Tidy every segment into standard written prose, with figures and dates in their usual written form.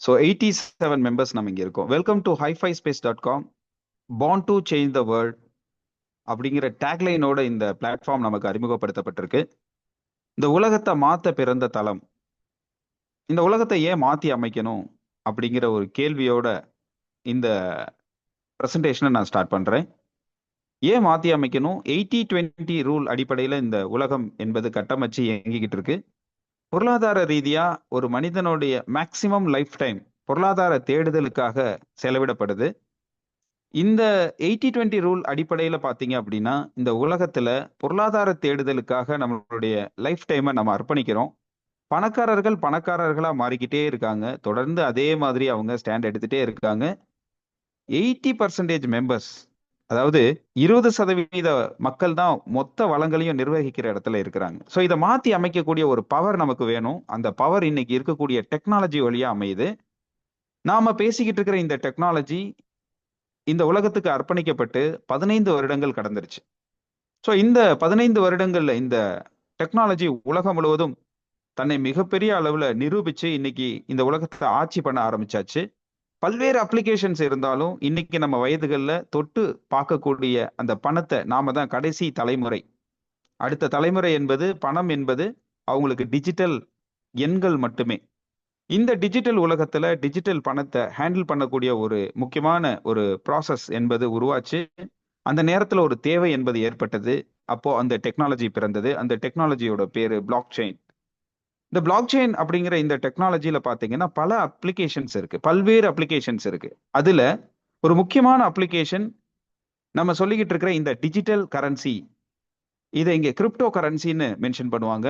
So 87 members நம்ம இங்கே இருக்கோம். Welcome to hifi-space.com, born to change the world அப்படிங்கிற டேக்லைனோட இந்த பிளாட்ஃபார்ம் நமக்கு அறிமுகப்படுத்தப்பட்டிருக்கு. இந்த உலகத்தை மாற்ற பிறந்த தளம், இந்த உலகத்தை ஏன் மாற்றி அமைக்கணும் அப்படிங்கிற ஒரு கேள்வியோட இந்த ப்ரெசன்டேஷனை நான் ஸ்டார்ட் பண்ணுறேன். ஏன் மாற்றி அமைக்கணும்? 80-20 ரூல் அடிப்படையில் இந்த உலகம் என்பது கட்டமைச்சு இயங்கிக்கிட்டு இருக்கு. பொருளாதார ரீதியா ஒரு மனிதனுடைய மேக்சிமம் லைஃப் டைம் பொருளாதார தேடுதலுக்காக செலவிடப்படுது. இந்த 80-20 ரூல் அடிப்படையில பாத்தீங்க அப்படின்னா, இந்த உலகத்துல பொருளாதார தேடுதலுக்காக நம்மளுடைய லைஃப் டைமை நம்ம அர்ப்பணிக்கிறோம். பணக்காரர்கள் பணக்காரர்களா மாறிக்கிட்டே இருக்காங்க. தொடர்ந்து அதே மாதிரி அவங்க ஸ்டாண்ட் எடுத்துட்டே இருக்காங்க. 80% மெம்பர்ஸ், அதாவது 20% மக்கள் தான் மொத்த வளங்களையும் நிர்வகிக்கிற இடத்துல இருக்கிறாங்க. ஸோ இதை மாத்தி அமைக்கக்கூடிய ஒரு பவர் நமக்கு வேணும். அந்த பவர் இன்னைக்கு இருக்கக்கூடிய டெக்னாலஜி வழியா அமையுது. நாம பேசிக்கிட்டு இருக்கிற இந்த டெக்னாலஜி இந்த உலகத்துக்கு அர்ப்பணிக்கப்பட்டு 15 வருடங்கள் கடந்துருச்சு. ஸோ இந்த 15 வருடங்கள்ல இந்த டெக்னாலஜி உலகம் முழுவதும் தன்னை மிகப்பெரிய அளவுல நிரூபிச்சு இன்னைக்கு இந்த உலகத்தை ஆட்சி பண்ண ஆரம்பிச்சாச்சு. பல்வேறு அப்ளிகேஷன்ஸ் இருந்தாலும் இன்னைக்கு நம்ம வயதுகள்ல தொட்டு பார்க்கக்கூடிய அந்த பணத்தை நாம தான் கடைசி தலைமுறை. அடுத்த தலைமுறை என்பது பணம் என்பது அவங்களுக்கு டிஜிட்டல் எண்கள் மட்டுமே. இந்த டிஜிட்டல் உலகத்துல டிஜிட்டல் பணத்தை ஹேண்டில் பண்ணக்கூடிய ஒரு முக்கியமான ஒரு ப்ராசஸ் என்பது உருவாச்சு. அந்த நேரத்துல ஒரு தேவை என்பது ஏற்பட்டது. அப்போ அந்த டெக்னாலஜி பிறந்தது. அந்த டெக்னாலஜியோட பேரு பிளாக் செயின். இந்த பிளாக் செயின் அப்படிங்கிற இந்த டெக்னாலஜியில பாத்தீங்கன்னா பல அப்ளிகேஷன்ஸ் இருக்கு, பல்வேறு அப்ளிகேஷன்ஸ் இருக்கு. அதுல ஒரு முக்கியமான அப்ளிகேஷன் நம்ம சொல்லிக்கிட்டு இருக்கிற இந்த டிஜிட்டல் கரன்சி. இதை இங்க கிரிப்டோ கரன்சின்னு மென்ஷன் பண்ணுவாங்க.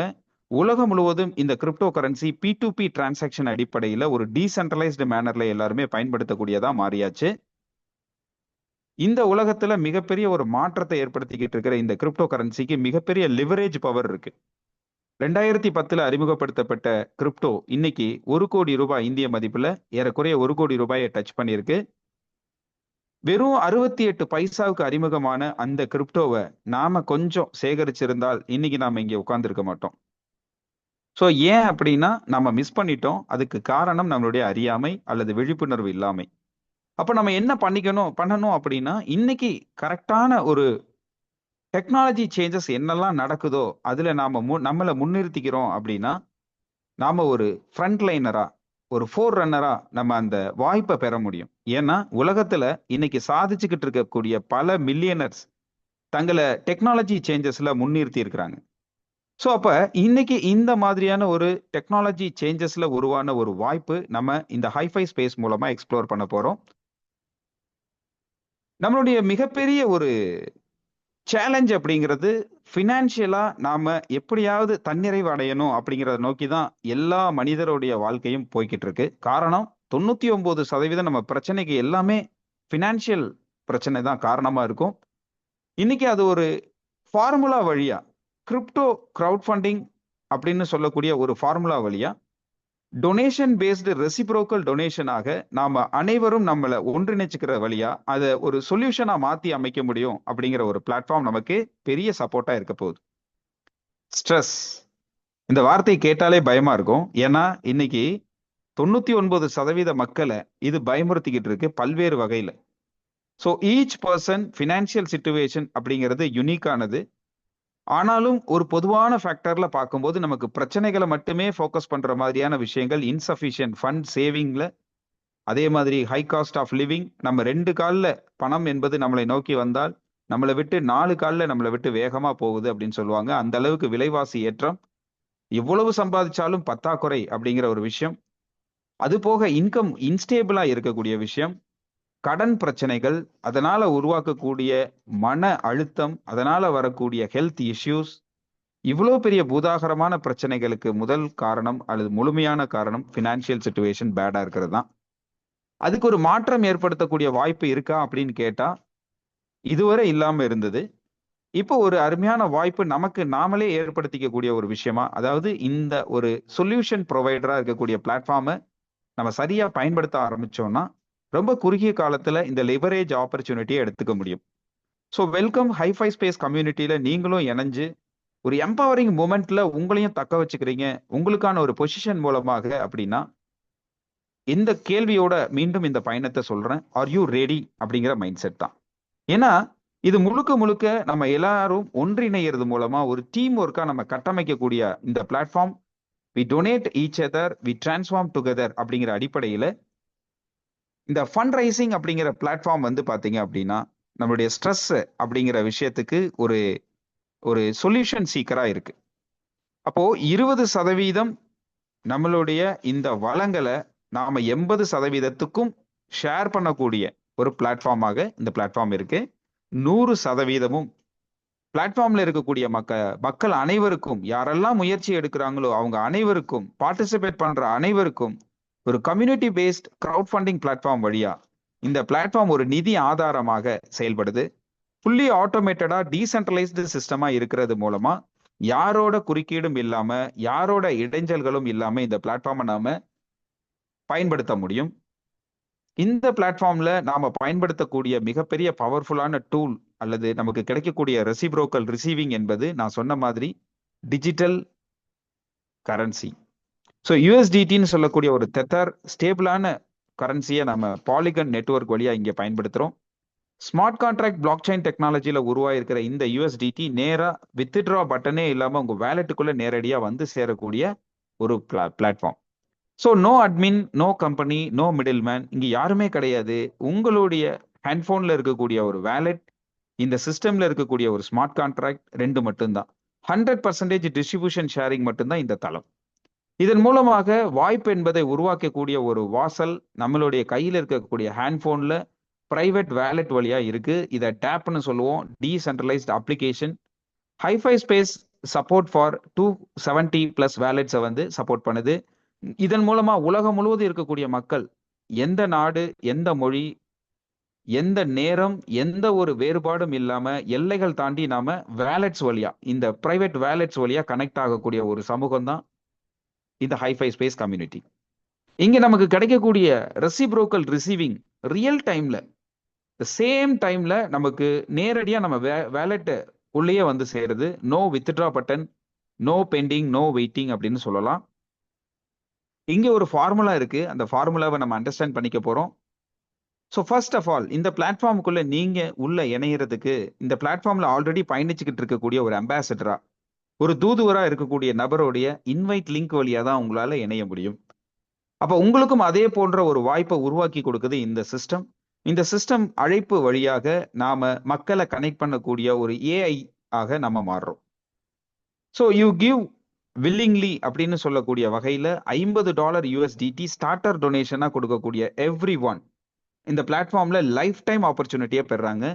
உலகம் முழுவதும் இந்த கிரிப்டோ கரன்சி P2P டிரான்சாக்ஷன் அடிப்படையில் ஒரு டீசென்ட்ரலைஸ்டு மேனர்ல எல்லாருமே பயன்படுத்தக்கூடியதா மாறியாச்சு. இந்த உலகத்துல மிகப்பெரிய ஒரு மாற்றத்தை ஏற்படுத்திக்கிட்டு இருக்கிற இந்த கிரிப்டோ கரன்சிக்கு மிகப்பெரிய லிவரேஜ் பவர் இருக்கு. 2010 அறிமுகப்படுத்தப்பட்ட கிரிப்டோ இன்னைக்கு 1 கோடி ரூபாய் இந்திய மதிப்புல ஏறக்குறைய 1 கோடி ரூபாயை டச் பண்ணியிருக்கு. வெறும் 68 பைசாவுக்கு அறிமுகமான அந்த கிரிப்டோவை நாம கொஞ்சம் சேகரிச்சிருந்தால் இன்னைக்கு நாம இங்க உட்கார்ந்துருக்க மாட்டோம். ஸோ ஏன் அப்படின்னா நம்ம மிஸ் பண்ணிட்டோம். அதுக்கு காரணம் நம்மளுடைய அறியாமை அல்லது விழிப்புணர்வு இல்லாமை. அப்போ நம்ம என்ன பண்ணணும் அப்படின்னா, இன்னைக்கு கரெக்டான ஒரு டெக்னாலஜி சேஞ்சஸ் என்னெல்லாம் நடக்குதோ அதுல நாம நம்மளை முன்னிறுத்திக்கிறோம் அப்படின்னா, நாம ஒரு ஃப்ரண்ட் லைனரா, ஒரு ஃபோர் ரன்னரா நம்ம அந்த வாய்ப்பை பெற முடியும். ஏன்னா உலகத்துல இன்னைக்கு சாதிச்சுக்கிட்டு இருக்கக்கூடிய பல மில்லியனர்ஸ் தங்களை டெக்னாலஜி சேஞ்சஸ்ல முன்னிறுத்தி இருக்கிறாங்க. ஸோ அப்ப இன்னைக்கு இந்த மாதிரியான ஒரு டெக்னாலஜி சேஞ்சஸ்ல உருவான ஒரு வாய்ப்பு நம்ம இந்த ஹைஃபை ஸ்பேஸ் மூலமா எக்ஸ்ப்ளோர் பண்ண போறோம். நம்மளுடைய மிகப்பெரிய ஒரு சேலஞ்ச் அப்படிங்கிறது ஃபினான்ஷியலா நாம எப்படியாவது தன்னிறைவு அடையணும் அப்படிங்கிறத நோக்கி தான் எல்லா மனிதருடைய வாழ்க்கையும் போய்கிட்டு இருக்கு. காரணம் 99% நம்ம பிரச்சனைக்கு எல்லாமே ஃபினான்ஷியல் பிரச்சனை தான் காரணமா இருக்கும். இன்னைக்கு அது ஒரு ஃபார்முலா வழியா, கிரிப்டோ கிரவுட் ஃபண்டிங் அப்படின்னு சொல்லக்கூடிய ஒரு ஃபார்முலா வழியா டொனேஷன் பேஸ்டு ரெசிப்ரோக்கல் டொனேஷனாக நாம அனைவரும் நம்மளை ஒன்றிணைச்சுக்கிற வழியா அதை ஒரு சொல்யூஷனா மாத்தி அமைக்க முடியும் அப்படிங்கிற ஒரு பிளாட்ஃபார்ம் நமக்கு பெரிய சப்போர்ட்டா இருக்க போகுது. ஸ்ட்ரெஸ், இந்த வார்த்தை கேட்டாலே பயமா இருக்கும். ஏன்னா இன்னைக்கு 99% மக்களை இது பயமுறுத்திக்கிட்டு இருக்கு பல்வேறு வகையில. So each person financial situation அப்படிங்கிறது யுனிக்கானது. ஆனாலும் ஒரு பொதுவான ஃபேக்டர்ல பார்க்கும்போது நமக்கு பிரச்சனைகளை மட்டுமே ஃபோக்கஸ் பண்ற மாதிரியான விஷயங்கள், இன்சஃபிஷியன்ட் ஃபண்ட் சேவிங்ல, அதே மாதிரி ஹை காஸ்ட் ஆஃப் லிவிங். நம்ம 2 கால்ல பணம் என்பது நம்மளை நோக்கி வந்தால் நம்மளை விட்டு 4 கால்ல நம்மளை விட்டு வேகமா போகுது அப்படின்னு சொல்லுவாங்க. அந்த அளவுக்கு விலைவாசி ஏற்றம், எவ்வளவு சம்பாதிச்சாலும் பத்தாக்குறை அப்படிங்கிற ஒரு விஷயம், அது போக இன்கம் இன்ஸ்டேபிளா இருக்கக்கூடிய விஷயம், கடன் பிரச்சனைகள், அதனால உருவாக்கக்கூடிய மன அழுத்தம், அதனால வரக்கூடிய ஹெல்த் இஷ்யூஸ், இவ்வளவு பெரிய பூதாகரமான பிரச்சனைகளுக்கு முதல் காரணம் அல்லது முழுமையான காரணம் ஃபினான்ஷியல் சிச்சுவேஷன் பேடா இருக்கிறது தான். அதுக்கு ஒரு மாற்றம் ஏற்படுத்தக்கூடிய வாய்ப்பு இருக்கா அப்படின்னு கேட்டா இதுவரை இல்லாம இருந்தது. இப்போ ஒரு அருமையான வாய்ப்பு நமக்கு நாமளே ஏற்படுத்திக்கக்கூடிய ஒரு விஷயமா, அதாவது இந்த ஒரு சொல்யூஷன் ப்ரொவைடரா இருக்கக்கூடிய பிளாட்ஃபார்மை நம்ம சரியா பயன்படுத்த ஆரம்பிச்சோம்னா ரொம்ப குறுகிய காலத்துல இந்த லிவரேஜ் ஆப்பர்ச்சுனிட்டியை எடுத்துக்க முடியும். ஸோ வெல்கம் ஹைஃபை ஸ்பேஸ் கம்யூனிட்டியில நீங்களும் இணைஞ்சு ஒரு எம்பவரிங் மூமெண்ட்ல உங்களையும் தக்க வச்சுக்கிறீங்க உங்களுக்கான ஒரு பொசிஷன் மூலமாக அப்படின்னா, இந்த கேள்வியோட மீண்டும் இந்த பயணத்தை சொல்றேன். ஆர் யூ ரெடி அப்படிங்கிற மைண்ட் செட் தான். ஏன்னா இது முழுக்க முழுக்க நம்ம எல்லாரும் ஒன்றிணைகிறது மூலமா ஒரு டீம் ஒர்க்கா நம்ம கட்டமைக்கக்கூடிய இந்த platform. We donate each other, we transform together அப்படிங்கிற அடிப்படையில இந்த ஃபண்ட் ரைசிங் அப்படிங்கிற பிளாட்ஃபார்ம் வந்து பாத்தீங்க அப்படின்னா நம்மளுடைய ஸ்ட்ரெஸ் அப்படிங்கிற விஷயத்துக்கு ஒரு ஒரு சொல்யூஷன் சீக்கரா இருக்கு. அப்போ 20% நம்மளுடைய இந்த வளங்களை நாம 80%க்கும் ஷேர் பண்ணக்கூடிய ஒரு பிளாட்ஃபார்மாக இந்த பிளாட்ஃபார்ம் இருக்கு. 100%மும் பிளாட்ஃபார்ம்ல இருக்கக்கூடிய மக்கள் அனைவருக்கும், யாரெல்லாம் முயற்சி எடுக்கிறாங்களோ அவங்க அனைவருக்கும், பார்ட்டிசிபேட் பண்ற அனைவருக்கும் ஒரு community based crowdfunding platform வழியா இந்த பிளாட்ஃபார்ம் ஒரு நிதி ஆதாரமாக செயல்படுது. ஃபுல்லி ஆட்டோமேட்டடா டீசென்ட்ரலைஸ்டு சிஸ்டமா இருக்கிறது மூலமா யாரோட குறுக்கீடும் இல்லாம, யாரோட இடைஞ்சல்களும் இல்லாம இந்த பிளாட்ஃபார்மை நாம பயன்படுத்த முடியும். இந்த பிளாட்ஃபார்ம்ல நாம பயன்படுத்தக்கூடிய மிகப்பெரிய பவர்ஃபுல்லான டூல் அல்லது நமக்கு கிடைக்கக்கூடிய ரெசிப்ரோக்கல் ரிசீவிங் என்பது நான் சொன்ன மாதிரி டிஜிட்டல் கரன்சி. ஸோ யூஎஸ்டிடின்னு சொல்லக்கூடிய ஒரு தெத்தர் ஸ்டேபிளான கரன்சியை நம்ம பாலிகன் நெட்வொர்க் வழியா இங்க பயன்படுத்துறோம். ஸ்மார்ட் கான்ட்ராக்ட் பிளாக் செயின் டெக்னாலஜியில உருவாயிருக்கிற இந்த யூஎஸ்டிடி நேரா வித்ட்ரா பட்டனே இல்லாம உங்க வேலெட்டுக்குள்ள நேரடியா வந்து சேரக்கூடிய ஒரு platform. So no admin, no company, no middleman, இங்க யாருமே கிடையாது. உங்களுடைய ஹேண்ட்போன்ல இருக்கக்கூடிய ஒரு வேலெட், இந்த சிஸ்டம்ல இருக்கக்கூடிய ஒரு ஸ்மார்ட் கான்ட்ராக்ட், 2 மட்டும்தான். 100% டிஸ்ட்ரிபியூஷன் ஷேரிங் மட்டும்தான் இந்த தளம். இதன் மூலமாக வாய்ப்பு என்பதை உருவாக்கக்கூடிய ஒரு வாசல் நம்மளுடைய கையில் இருக்கக்கூடிய ஹேண்ட்போன்ல பிரைவேட் வேலெட் வழியா இருக்கு. இதை டேப்னு சொல்லுவோம். Decentralised application. Hifi space support for 270+ வேலெட்ஸை வந்து சப்போர்ட் பண்ணுது. இதன் மூலமா உலகம் முழுவதும் இருக்கக்கூடிய மக்கள் எந்த நாடு, எந்த மொழி, எந்த நேரம், எந்த ஒரு வேறுபாடும் இல்லாம எல்லைகள் தாண்டி நாம வேலெட்ஸ் வழியா, இந்த பிரைவேட் வேலெட்ஸ் வழியா கனெக்ட் ஆகக்கூடிய ஒரு சமூகம் தான் இந்த ஹைஃபை ஸ்பேஸ் கம்யூனிட்டி. இங்க நமக்கு கிடைக்கக்கூடிய ரெசிப்ரோக்கல் ரிசீவிங் ரியல் டைம்ல, சேம் டைம்ல நமக்கு நேரடியா நம்ம வேலெட் உள்ளேயே வந்து சேருது. No withdraw button, no pending, no waiting அப்படின்னு சொல்லலாம். இங்க ஒரு ஃபார்முலா இருக்கு. அந்த ஃபார்முலாவை நம்ம அண்டர்ஸ்டாண்ட் பண்ணிக்க போறோம். ஸோ ஃபர்ஸ்ட் ஆஃப் ஆல் இந்த பிளாட்ஃபார்முக்குள்ள நீங்க உள்ள இணையறதுக்கு இந்த பிளாட்ஃபார்ம்ல ஆல்ரெடி பயணிச்சுக்கிட்டு இருக்கக்கூடிய ஒரு அம்பாசிடரா, ஒரு தூதுவரா இருக்கக்கூடிய நபருடைய இன்வைட் லிங்க் வழியா தான் உங்களால இணைய முடியும். அப்ப உங்களுக்கும் அதே போன்ற ஒரு வாய்ப்பை உருவாக்கி கொடுக்குது இந்த சிஸ்டம். இந்த சிஸ்டம் அழைப்பு வழியாக நாம மக்களை கனெக்ட் பண்ணக்கூடிய ஒரு ஏஐ ஆக நம்ம மாறுறோம். ஸோ யூ கிவ் வில்லிங்லி அப்படின்னு சொல்லக்கூடிய வகையில $50 யூஎஸ்டிடி ஸ்டார்டர் டொனேஷனா கொடுக்கக்கூடிய எவ்ரி ஒன் இந்த பிளாட்ஃபார்ம்ல லைஃப் டைம் ஆப்பர்ச்சுனிட்டியை பெறாங்க.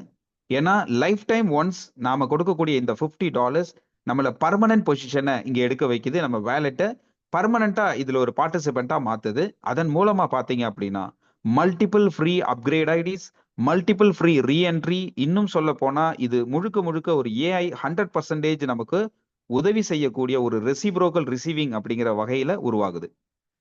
ஏன்னா லைஃப் டைம் ஒன்ஸ் நாம கொடுக்கக்கூடிய இந்த $50 நம்மள பர்மனன்ட் பொசிஷனை இங்க எடுக்க வைக்குது. நம்ம வேலெட்டை பர்மனண்டா இதுல ஒரு பார்ட்டிசிபெண்டா மாத்துது. அதன் மூலமா பாத்தீங்க அப்படின்னா multiple free upgrade IDs, multiple free reentry, இன்னும் சொல்ல போனா இது முழுக்க முழுக்க ஒரு ஏஐ 100% நமக்கு உதவி செய்யக்கூடிய ஒரு ரெசிப்ரோக்கல் ரிசீவிங் அப்படிங்கிற வகையில உருவாகுது.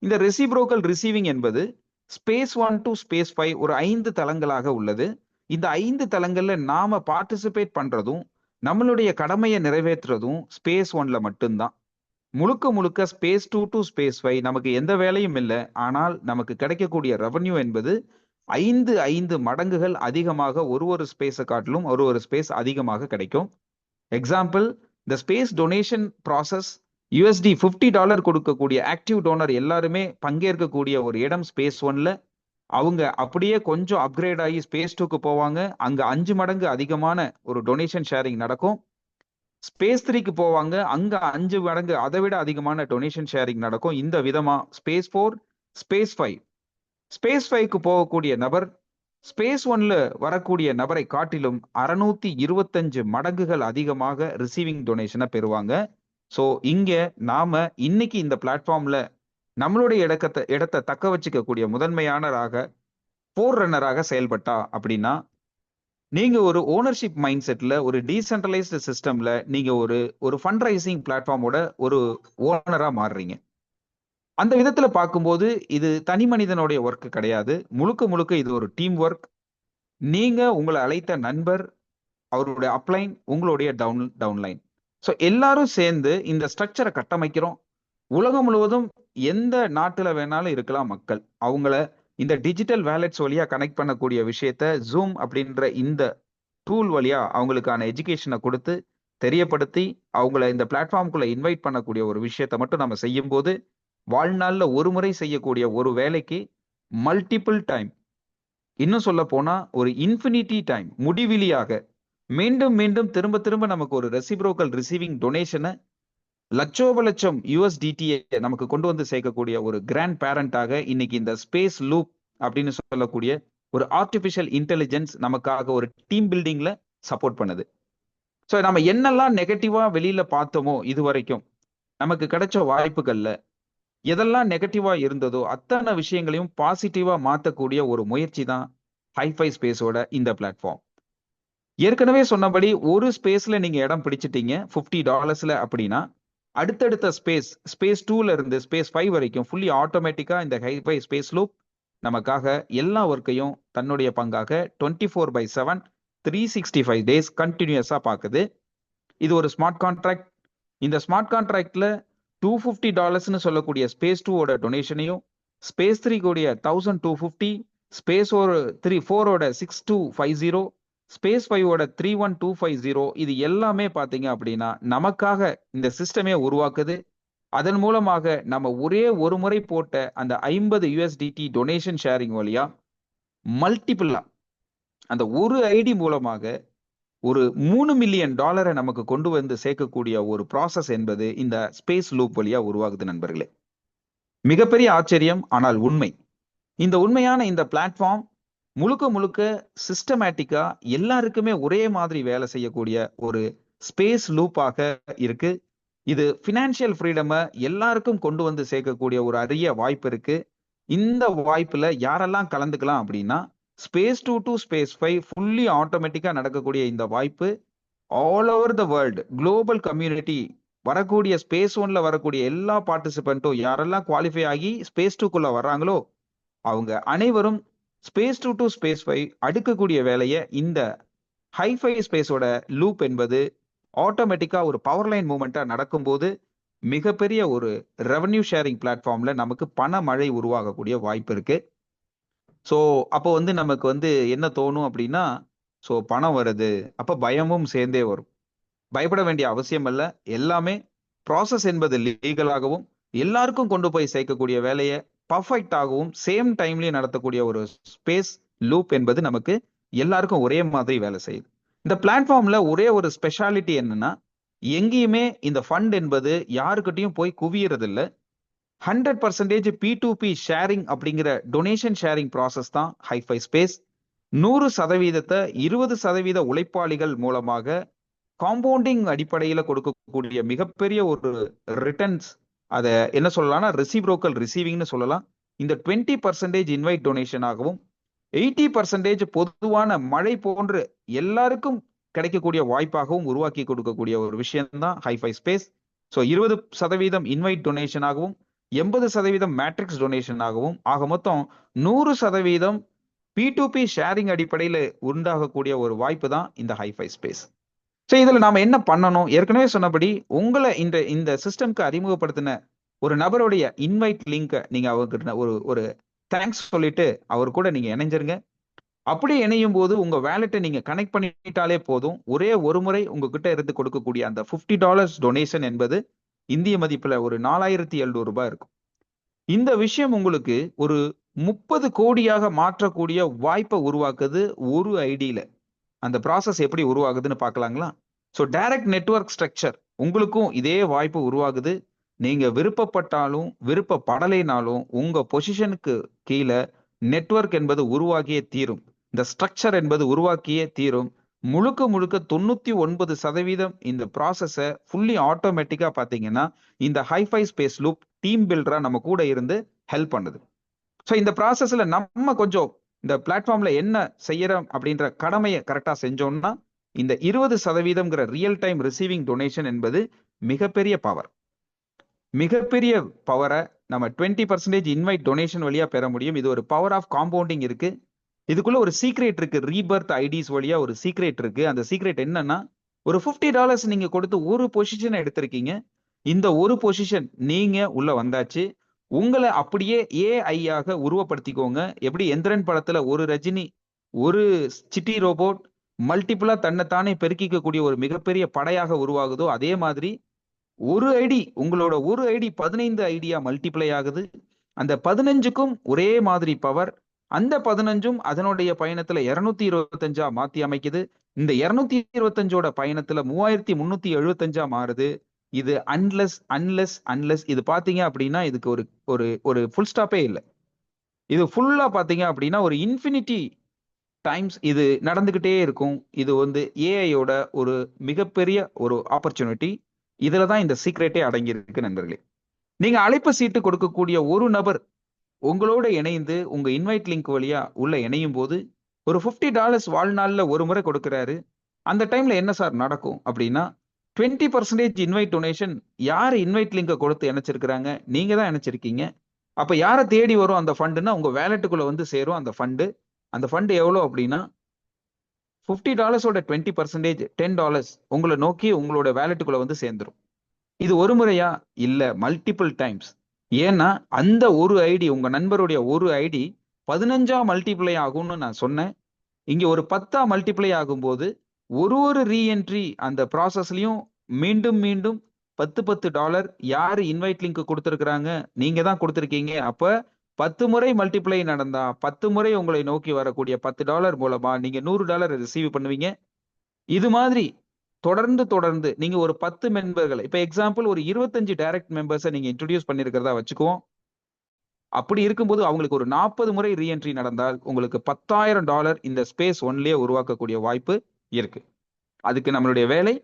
இந்த ரெசிப்ரோக்கல் ரிசீவிங் என்பது ஸ்பேஸ் 1 to ஸ்பேஸ் 5 ஒரு 5 தளங்களாக உள்ளது. இந்த 5 தளங்கள்ல நாம பார்ட்டிசிபேட் பண்றதும் நம்மளுடைய கடமையை நிறைவேற்றுறதும் ஸ்பேஸ் 1ல மட்டும்தான். முழுக்க முழுக்க ஸ்பேஸ் 2 to ஸ்பேஸ் 5 நமக்கு எந்த வேலையும் இல்லை. ஆனால் நமக்கு கிடைக்கக்கூடிய ரெவன்யூ என்பது 5 மடங்குகள் அதிகமாக ஒரு ஸ்பேஸை காட்டிலும் ஒரு ஸ்பேஸ் அதிகமாக கிடைக்கும். எக்ஸாம்பிள், இந்த ஸ்பேஸ் டொனேஷன் ப்ராசஸ் யூஎஸ்டி $50 கொடுக்கக்கூடிய ஆக்டிவ் டோனர் எல்லாருமே பங்கேற்கக்கூடிய ஒரு இடம் ஸ்பேஸ் 1ல. அவங்க அப்படியே கொஞ்சம் அப்கிரேட் ஆகி ஸ்பேஸ் 2க்கு போவாங்க. அங்க 5 மடங்கு அதிகமான ஒரு டொனேஷன் ஷேரிங் நடக்கும். ஸ்பேஸ் 3க்கு போவாங்க. அங்க 5 மடங்கு அதை விட அதிகமான டொனேஷன் ஷேரிங் நடக்கும். இந்த விதமா ஸ்பேஸ் 4, ஸ்பேஸ் 5, ஸ்பேஸ் 5க்கு போகக்கூடிய நபர் ஸ்பேஸ் 1ல வரக்கூடிய நபரை காட்டிலும் 625 மடங்குகள் அதிகமாக ரிசீவிங் டொனேஷனை பெறுவாங்க. ஸோ இங்க நாம இன்னைக்கு இந்த பிளாட்ஃபார்ம்ல நம்மளுடைய இடத்தை தக்க வச்சுக்கக்கூடிய முதன்மையானராக, போர் ரன்னராக செயல்பட்டா அப்படின்னா நீங்க ஒரு ஓனர்ஷிப் மைண்ட் செட்ல, ஒரு டீசென்ட்ரலைஸ்டு சிஸ்டம்ல நீங்க ஒரு ஃபண்ட் ரைசிங் பிளாட்ஃபார்மோட ஒரு ஓனரா மாறுறீங்க. அந்த விதத்துல பார்க்கும்போது இது தனி மனிதனுடைய ஒர்க் கிடையாது. முழுக்க முழுக்க இது ஒரு டீம் ஒர்க். நீங்க உங்களை அழைத்த நண்பர், அவருடைய அப்லைன், உங்களுடைய டவுன்லைன். ஸோ எல்லாரும் சேர்ந்து இந்த ஸ்ட்ரக்சரை கட்டமைக்கிறோம். உலகம் முழுவதும் எந்த நாட்டுல வேணாலும் இருக்கலாம் மக்கள். அவங்கள இந்த டிஜிட்டல் வேலெட்ஸ் வழியா கனெக்ட் பண்ணக்கூடிய விஷயத்த ஜூம் அப்படின்ற இந்த டூல் வழியா அவங்களுக்கான எஜுகேஷனை கொடுத்து தெரியப்படுத்தி அவங்கள இந்த பிளாட்ஃபார்முக்குள்ள இன்வைட் பண்ணக்கூடிய ஒரு விஷயத்த மட்டும் நம்ம செய்யும்போது வாழ்நாள்ல ஒரு முறை செய்யக்கூடிய ஒரு வேலைக்கு மல்டிபிள் டைம், இன்னும் சொல்ல போனா ஒரு இன்ஃபினிட்டி டைம், முடிவிலியாக மீண்டும் மீண்டும் திரும்ப திரும்ப நமக்கு ஒரு ரெசிப்ரோக்கல் ரிசீவிங் டொனேஷனை லட்சோப லட்சம் யூஎஸ்டிடியை நமக்கு கொண்டு வந்து சேர்க்கக்கூடிய ஒரு கிராண்ட் பேரண்டாக இன்னைக்கு இந்த ஸ்பேஸ் லூப் அப்படின்னு சொல்லக்கூடிய ஒரு ஆர்டிபிஷியல் இன்டெலிஜென்ஸ் நமக்காக ஒரு டீம் பில்டிங்ல சப்போர்ட் பண்ணுது. ஸோ நம்ம என்னெல்லாம் நெகட்டிவா வெளியில பார்த்தோமோ இது வரைக்கும் நமக்கு கிடைச்ச வாய்ப்புகள்ல எதெல்லாம் நெகட்டிவா இருந்ததோ அத்தனை விஷயங்களையும் பாசிட்டிவா மாற்றக்கூடிய ஒரு முயற்சி தான் ஹைஃபை ஸ்பேஸோட இந்த பிளாட்ஃபார்ம். ஏற்கனவே சொன்னபடி ஒரு ஸ்பேஸ்ல நீங்க இடம் பிடிச்சிட்டீங்க $50 அப்படின்னா அடுத்தடுத்த ஸ்பேஸ் 2ல இருந்து ஸ்பேஸ் 5 வரைக்கும் ஃபுல்லி ஆட்டோமேட்டிக்கா இந்த ஹைஃபை ஸ்பேஸ் லூப் நமக்காக எல்லா ஒர்க்கையும் தன்னுடைய பங்காக 24/7 365 டேஸ் கண்டினியூஸா பார்க்குது. இது ஒரு ஸ்மார்ட் கான்ட்ராக்ட். இந்த ஸ்மார்ட் கான்ட்ராக்ட்ல $250 சொல்லக்கூடிய ஸ்பேஸ் 2ஓட டொனேஷனையும், ஸ்பேஸ் 3 கூடிய 1250, ஸ்பேஸ் 4ஓட 6250, ஸ்பேஸ் 5ஓட 31250, இது எல்லாமே பார்த்தீங்க அப்படின்னா நமக்காக இந்த சிஸ்டமே உருவாக்குது. அதன் மூலமாக நம்ம ஒரே ஒரு முறை போட்ட அந்த 50 USDT டொனேஷன் ஷேரிங் வழியா மல்டிபிளா அந்த ஒரு ஐடி மூலமாக ஒரு $3 மில்லியன் நமக்கு கொண்டு வந்து சேர்க்கக்கூடிய ஒரு ப்ராசஸ் என்பது இந்த ஸ்பேஸ் லூப் வழியா உருவாகுது நண்பர்களே. மிகப்பெரிய ஆச்சரியம், ஆனால் உண்மை. இந்த உண்மையான இந்த பிளாட்ஃபார்ம் முழுக்க முழுக்க சிஸ்டமேட்டிக்கா எல்லாருக்குமே ஒரே மாதிரி வேலை செய்யக்கூடிய ஒரு ஸ்பேஸ் லூப்பாக இருக்கு. இது ஃபினான்ஷியல் ஃப்ரீடமை எல்லாருக்கும் கொண்டு வந்து சேர்க்கக்கூடிய ஒரு அரிய வாய்ப்பு இருக்கு. இந்த வாய்ப்புல யாரெல்லாம் கலந்துக்கலாம் அப்படின்னா ஸ்பேஸ் 2 டு ஸ்பேஸ் 5 ஃபுல்லி ஆட்டோமேட்டிக்கா நடக்கக்கூடிய இந்த வாய்ப்பு all over the world global community வரக்கூடிய ஸ்பேஸ் 1ல வரக்கூடிய எல்லா பார்ட்டிசிபென்ட்டும் யாரெல்லாம் குவாலிஃபை ஆகி ஸ்பேஸ் 2க்குள்ள வர்றாங்களோ அவங்க அனைவரும் ஸ்பேஸ் 2 டு ஸ்பேஸ் 5 அடுக்கக்கூடிய வேலையை இந்த ஹைஃபை ஸ்பேஸோட லூப் என்பது ஆட்டோமேட்டிக்கா ஒரு பவர் லைன் மூவ்மெண்டா நடக்கும்போது மிகப்பெரிய ஒரு ரெவன்யூ ஷேரிங் பிளாட்ஃபார்ம்ல நமக்கு பண மழை உருவாகக்கூடிய வாய்ப்பு இருக்கு. ஸோ அப்போ நமக்கு என்ன தோணும் அப்படின்னா, ஸோ பணம் வருது, அப்போ பயமும் சேர்ந்தே வரும். பயப்பட வேண்டிய அவசியம் அல்ல. எல்லாமே ப்ராசஸ் என்பது லீகலாகவும் எல்லாருக்கும் கொண்டு போய் சேர்க்கக்கூடிய வேலையை பர்ஃபெக்டாகவும் சேம் டைம்லயும் நடத்தக்கூடிய ஒரு ஸ்பேஸ் லூப் என்பது நமக்கு எல்லாருக்கும் ஒரே மாதிரி வேலை செய்யுது. இந்த பிளாட்ஃபார்ம்ல ஒரே ஒரு ஸ்பெஷாலிட்டி என்னன்னா, எங்கேயுமே இந்த ஃபண்ட் என்பது யாருக்கிட்டையும் போய் குவியறது இல்லை. 100% P2P ஷேரிங் அப்படிங்கிற டொனேஷன் ஷேரிங் ப்ராசஸ் தான் ஹைஃபை ஸ்பேஸ். 100% 20% உழைப்பாளிகள் மூலமாக காம்பவுண்டிங் அடிப்படையில் கொடுக்கக்கூடிய மிகப்பெரிய ஒரு ரிட்டர்ன்ஸ், அதை என்ன சொல்லலாம்னா ரெசிப்ரோக்கல் ரிசீவிங்னு சொல்லலாம். இந்த 20% இன்வைட் டொனேஷன் ஆகவும் 80% பொதுவான மழை போன்று எல்லாருக்கும் கிடைக்கக்கூடிய வாய்ப்பாகவும் உருவாக்கி கொடுக்கக்கூடிய ஒரு விஷயம் தான் hifi space. So 20% invite donation ஆகவும் 80% மேட்ரிக்ஸ் டொனேஷன் ஆகவும் ஆக மொத்தம் 100% P2P ஷேரிங் அடிப்படையில் உண்டாகக்கூடிய ஒரு வாய்ப்பு தான் இந்த ஹைஃபை ஸ்பேஸ். ஸோ இதுல நாம என்ன பண்ணணும்? ஏற்கனவே சொன்னபடி உங்களை இந்த சிஸ்டம்க்கு அறிமுகப்படுத்தின ஒரு நபருடைய இன்வைட் லிங்கை நீங்க அவர்கிட்ட ஒரு தேங்க்ஸ் சொல்லிட்டு அவர் கூட நீங்க இணைஞ்சிருங்க. அப்படி இணையும் போது உங்க வேலெட்டை நீங்க கனெக்ட் பண்ணிட்டாலே போதும். ஒரே ஒரு முறை உங்ககிட்ட இருந்து கொடுக்கக்கூடிய அந்த $50 டொனேஷன் என்பது இந்திய மதிப்புல ஒரு 4700 ரூபாய் இருக்கும். இந்த விஷயம் உங்களுக்கு ஒரு 30 கோடியாக மாற்றக்கூடிய வாய்ப்பை உருவாக்குது ஒரு ஐடியில. அந்த ப்ராசஸ் எப்படி உருவாகுதுன்னு பார்க்கலாங்களா? ஸோ டைரக்ட் நெட்வொர்க் ஸ்ட்ரக்சர் உங்களுக்கும் இதே வாய்ப்பு உருவாகுது. நீங்க விருப்பப்பட்டாலும் விருப்பப்படலைனாலும் உங்க பொசிஷனுக்கு கீழே நெட்வொர்க் என்பது உருவாகியே தீரும். இந்த ஸ்ட்ரக்சர் என்பது உருவாக்கியே தீரும். முழுக்க முழுக்க 99% இந்த ப்ராசஸை ஃபுல்லி ஆட்டோமேட்டிக்கா பார்த்தீங்கன்னா இந்த ஹைஃபை ஸ்பேஸ் லூப் டீம் பில்டரா நம்ம கூட இருந்து ஹெல்ப் பண்ணுது. ஸோ இந்த ப்ராசஸ்ல நம்ம கொஞ்சம் இந்த பிளாட்ஃபார்ம்ல என்ன செய்யறோம் அப்படின்ற கடமையை கரெக்டா செஞ்சோம்னா இந்த 20%ங்கிற ரியல் டைம் ரிசீவிங் டொனேஷன் என்பது மிகப்பெரிய பவரை நம்ம 20% இன்வைட் டொனேஷன் வழியா பெற முடியும். இது ஒரு பவர் ஆஃப் காம்பவுண்டிங் இருக்கு. இதுக்குள்ள ஒரு சீக்ரெட் இருக்கு. ரீபர்த் ஐடிஸ் வழியா ஒரு சீக்ரெட் இருக்கு. அந்த சீக்ரெட் என்னன்னா, ஒரு $50 நீங்க கொடுத்து ஒரு பொசிஷன் எடுத்திருக்கீங்க. இந்த ஒரு பொசிஷன் நீங்க உள்ள வந்தாச்சு. உங்களை அப்படியே ஏஐயாக உருவப்படுத்திக்கோங்க. எப்படி எந்திரன் படத்துல ஒரு ரஜினி, ஒரு சிட்டி ரோபோட் மல்டிபிளா தன்னைத்தானே பெருக்கிக்கக்கூடிய ஒரு மிகப்பெரிய படையாக உருவாகுதோ, அதே மாதிரி ஒரு ஐடி, உங்களோட ஒரு ஐடி 15 ஐடியா மல்டிப்ளை ஆகுது. அந்த 15க்கும் ஒரே மாதிரி பவர். அந்த 15ம் அதனுடைய பயணத்துல 225 மாத்தி அமைக்குது. இந்த 225ஓட பயணத்துல 3375 மாறுது. இது அன்லெஸ் இது பாத்தீங்க அப்படின்னா இதுக்கு ஒரு ஒரு ஒரு ஃபுல் ஸ்டாப்பே இல்லை. இது ஃபுல்லா பாத்தீங்க அப்படின்னா ஒரு இன்ஃபினிட்டி டைம்ஸ் இது நடந்துகிட்டே இருக்கும். இது வந்து ஏஐயோட ஒரு மிகப்பெரிய ஒரு ஆப்பர்ச்சுனிட்டி. இதுல தான் இந்த சீக்ரெட்டே அடங்கி இருக்கு நண்பர்களே. நீங்க அழைப்பு சீட்டு கொடுக்கக்கூடிய ஒரு நபர் உங்களோட இணைந்து உங்க இன்வைட் லிங்க் வழியா உள்ள இணையும் போது ஒரு $50 வாழ்நாள்ல ஒரு முறை கொடுக்கிறாரு. அந்த டைம்ல என்ன சார் நடக்கும் அப்படின்னா 20% இன்வைட் டொனேஷன் யார் இன்வைட் லிங்கை கொடுத்து இணைச்சிருக்கிறாங்க? நீங்க தான் இணைச்சிருக்கீங்க. அப்ப யாரை தேடி வரும் அந்த ஃபண்டுன்னா உங்க வேலெட்டுக்குள்ள வந்து சேரும் அந்த ஃபண்டு. அந்த ஃபண்டு எவ்வளோ அப்படின்னா $50ஓட 20% $10 உங்களை நோக்கி உங்களோட வேலெட்டுக்குள்ள வந்து சேர்ந்துரும். இது ஒரு முறையா? இல்ல, மல்டிபிள் டைம்ஸ். ஏன்னா அந்த ஒரு ஐடி, உங்க நண்பருடைய ஒரு ஐடி 15 மல்டிப்ளை ஆகும்னு நான் சொன்னேன். இங்க ஒரு 10 மல்டிப்ளை ஆகும்போது ஒரு ரீஎன்ட்ரி அந்த ப்ராசஸ்லயும் மீண்டும் மீண்டும் $10 யாரு இன்வைட் லிங்க் கொடுத்துருக்காங்க? நீங்க தான் கொடுத்துருக்கீங்க. அப்ப 10 முறை மல்டிப்ளை நடந்தா 10 முறை உங்களை நோக்கி வரக்கூடிய $10 மூலமா நீங்க $100 ரிசீவ் பண்ணுவீங்க. இது மாதிரி தொடர்ந்து நீங்க ஒரு 10 மெம்பர்களை, இப்ப எக்ஸாம்பிள் ஒரு 25 டைரக்ட் மெம்பர்ஸை நீங்க இன்ட்ரோடியூஸ் பண்ணிருக்கிறதா வச்சுக்குவோம். அப்படி இருக்கும்போது அவங்களுக்கு ஒரு 40 முறை ரீஎன்ட்ரி நடந்தால் உங்களுக்கு $10,000 இந்த ஸ்பேஸ் ஒன்லயே உருவாக்கக்கூடிய வாய்ப்பு இருக்கு. அதுக்கு நம்மளுடைய வேலை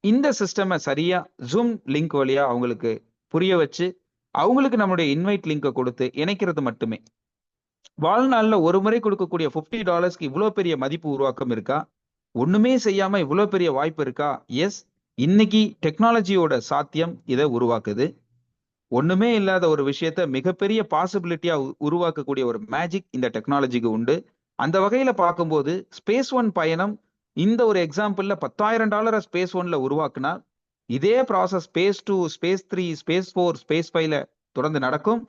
இந்த சிஸ்டமை சரியா ஜூம் லிங்க் வழியா அவங்களுக்கு புரிய வச்சு அவங்களுக்கு நம்மளுடைய இன்வைட் லிங்கை கொடுத்து இணைக்கிறது மட்டுமே. வாழ்நாள்ல ஒரு முறை கொடுக்கக்கூடிய $50க்கு இவ்வளவு பெரிய மதிப்பு உருவாக்கம் இருக்கா? ஒண்ணுமே செய்யாம இவ்வளவு பெரிய வாய்ப்பு இருக்கா? எஸ், இன்னைக்கு டெக்னாலஜியோட சாத்தியம் இதை உருவாக்குது. ஒண்ணுமே இல்லாத ஒரு விஷயத்த மிகப்பெரிய பாசிபிலிட்டியா உருவாக்கக்கூடிய ஒரு மேஜிக் இந்த டெக்னாலஜிக்கு உண்டு. அந்த வகையில பார்க்கும்போது ஸ்பேஸ் ஒன் பயணம் இந்த ஒரு எக்ஸாம்பிள்ல $10,000 ஸ்பேஸ் ஒன்ல உருவாக்குனா இதே process space 2, space 3, space 4, space 5ல தொடர்ந்து நடக்கும்.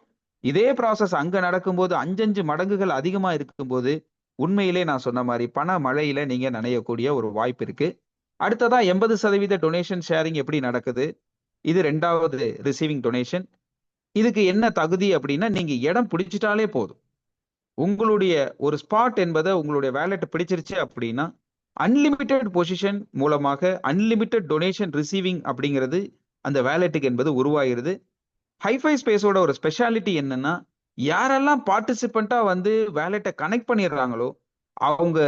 இதே ப்ராசஸ் அங்க நடக்கும்போது 5 மடங்குகள் அதிகமா இருக்கும்போது உண்மையிலே நான் சொன்ன மாதிரி பண மழையில நீங்க நனையக்கூடிய ஒரு வாய்ப்பு இருக்கு. அடுத்ததா 80% டொனேஷன் ஷேரிங் எப்படி நடக்குது? இது 2வது ரிசீவிங் டொனேஷன். இதுக்கு என்ன தகுதி அப்படின்னா நீங்க இடம் பிடிச்சிட்டாலே போதும். உங்களுடைய ஒரு ஸ்பாட் என்பதை உங்களுடைய வேலெட் பிடிச்சிருச்சு அப்படின்னா அன்லிமிட்டெட் பொசிஷன் மூலமாக அன்லிமிட்டெட் டொனேஷன் ரிசீவிங் அப்படிங்கிறது அந்த வேலெட்டுக்கு என்பது உருவாகிறது. ஹைஃபை ஸ்பேஸோட ஒரு ஸ்பெஷாலிட்டி என்னன்னா யாரெல்லாம் பார்ட்டிசிபெண்டா வந்து வேலெட்டை கனெக்ட் பண்ணிடுறாங்களோ அவங்க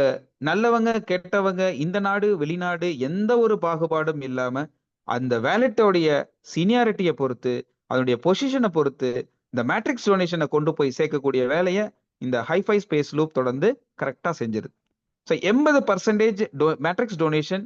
நல்லவங்க கெட்டவங்க இந்த நாடு வெளிநாடு எந்த ஒரு பாகுபாடும் இல்லாம அந்த வேலெட்டோடைய சீனியாரிட்டியை பொறுத்து அதனுடைய பொசிஷனை பொறுத்து இந்த மேட்ரிக்ஸ் டொனேஷனை கொண்டு போய் சேர்க்கக்கூடிய வேலையை இந்த ஹைஃபை ஸ்பேஸ் லூப் தொடர்ந்து கரெக்டா செஞ்சிருது. ஸோ 80% மேட்ரிக்ஸ் டொனேஷன்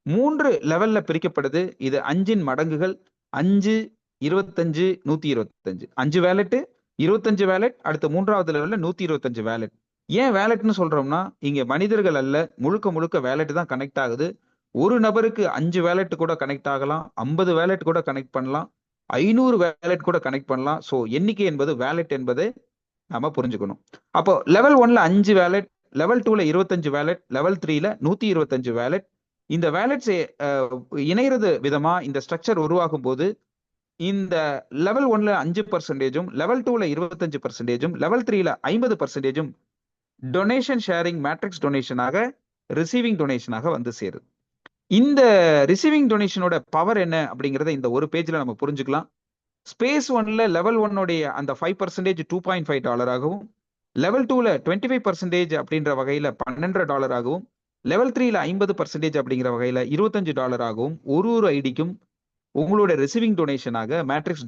3 லெவல்ல பிரிக்கப்படுது. இது 5 மடங்குகள். 5, 25, 125. 5 வேலெட், 25 வேலெட், அடுத்த 3வது லெவல்ல 125 வேலெட். ஏன் வேலெட்னு சொல்றோம்னா இங்க மனிதர்கள் அல்ல, முழுக்க வேலெட் தான் கனெக்ட் ஆகுது. ஒரு நபருக்கு 5 வேலெட் கூட கனெக்ட் ஆகலாம், 50 வேலெட் கூட கனெக்ட் பண்ணலாம், 500 வேலெட் கூட கனெக்ட் பண்ணலாம். ஸோ எண்ணிக்கை என்பது வேலெட் என்பது நாம புரிஞ்சுக்கணும். அப்போ லெவல் 1ல 5 வேலெட், லெவல் 2ல 25 வேலெட், லெவல் 3ல 125 வேலெட். இந்த வேலெட்ஸ் இணைகிறது விதமா இந்த ஸ்ட்ரக்சர் உருவாகும் போது இந்த லெவல் 1ல 5%, லெவல் 2ல 25%, லெவல் 3ல 50% டொனேஷன் ஷேரிங் மேட்ரிக்ஸ் டொனேஷனாக ரிசீவிங் டொனேஷனாக வந்து சேருது. இந்த ரிசீவிங் டொனேஷனோட பவர் என்ன அப்படிங்கிறத இந்த ஒரு பேஜ்ல நம்ம புரிஞ்சுக்கலாம். ஸ்பேஸ் ஒன்ல லெவல் 1 அந்த 5% $2.5 ஆகவும், லெவல் 2ல 25% அப்படின்ற வகையில $12 ஆகவும், லெவல் 3ல 50% அப்படிங்கிற வகையில $25 ஆகவும் ஒரு ஐடிக்கும் உங்களோட ரிசீவிங் டொனேஷனாக மேட்ரிக்ஸ்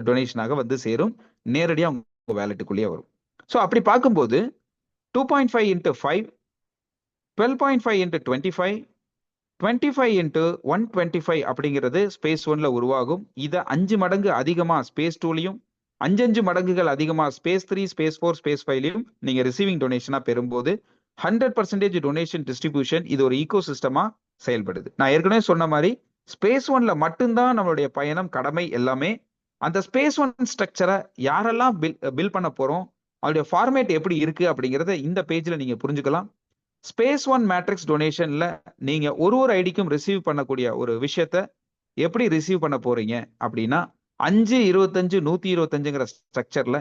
டொனேஷனாக வந்து சேரும். நேரடியா உங்க வேலெட்டுக்குள்ளேயே வரும். ஸோ அப்படி பார்க்கும்போது 2.5 into 5, 12.5 into 25, 25 into 125 அப்படிங்கிறது ஸ்பேஸ் ஒன்ல உருவாகும். இதை 5 மடங்கு அதிகமா ஸ்பேஸ் 2லையும் 5 மடங்குகள் அதிகமா ஸ்பேஸ் 3, ஸ்பேஸ் 4, ஸ்பேஸ் 5லையும் நீங்க ரிசீவிங் டொனேஷனா பெறும்போது 100% டொனேஷன் டிஸ்ட்ரிபியூஷன் இது ஒரு ஈகோ சிஸ்டமா செயல்படுது. நான் ஏற்கனவே சொன்ன மாதிரி ஸ்பேஸ் ஒன்ல மட்டும்தான் நம்மளுடைய பயணம் கடமை எல்லாமே. அந்த ஸ்பேஸ் ஒன் ஸ்ட்ரக்சரை யாரெல்லாம் பில் பண்ண போறோம், அதோடைய ஃபார்மேட் எப்படி இருக்கு அப்படிங்கறத இந்த பேஜ்ல நீங்க புரிஞ்சுக்கலாம். ஸ்பேஸ் ஒன் மேட்ரிக்ஸ் டொனேஷன்ல நீங்க ஒரு ஐடிக்கும் ரிசீவ் பண்ணக்கூடிய ஒரு விஷயத்த எப்படி ரிசீவ் பண்ண போறீங்க அப்படின்னா 5, 25, 125ங்கிற ஸ்ட்ரக்சர்ல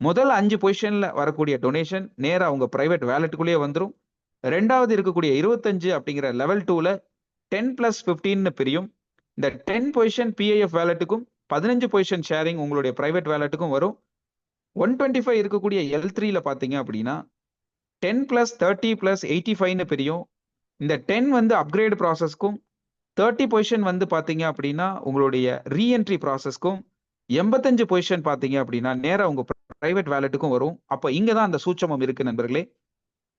முதல் 5 பொசிஷன்ல வரக்கூடிய டொனேஷன் நேரா உங்க பிரைவேட் வேலெட்டுக்குள்ளேயே வந்துடும். ரெண்டாவது இருக்கக்கூடிய 25 அப்படிங்கிற லெவல் 2ல 10+15 பிரியும். இந்த 10 பொசிஷன் பிஐஎஃப் வேலெட்டுக்கும் 15 பொசிஷன் ஷேரிங் உங்களுடைய பிரைவேட் வேலெட்டுக்கும் வரும். 125 இருக்கக்கூடிய L3ல பாத்தீங்க அப்படின்னா 10+30+85 பிரியும். இந்த 10 வந்து அப்கிரேட் ப்ராசஸ்க்கும் 30 பொசிஷன் வந்து பாத்தீங்க அப்படின்னா உங்களுடைய ரீஎன்ட்ரி ப்ராசஸ்க்கும் 85 பொசிஷன் பாத்தீங்க அப்படின்னா நேரா உங்க பிரைவேட் வேலெட்டுக்கும் வரும். அப்ப இங்கதான் அந்த சூட்சமம் இருக்கு நண்பர்களே.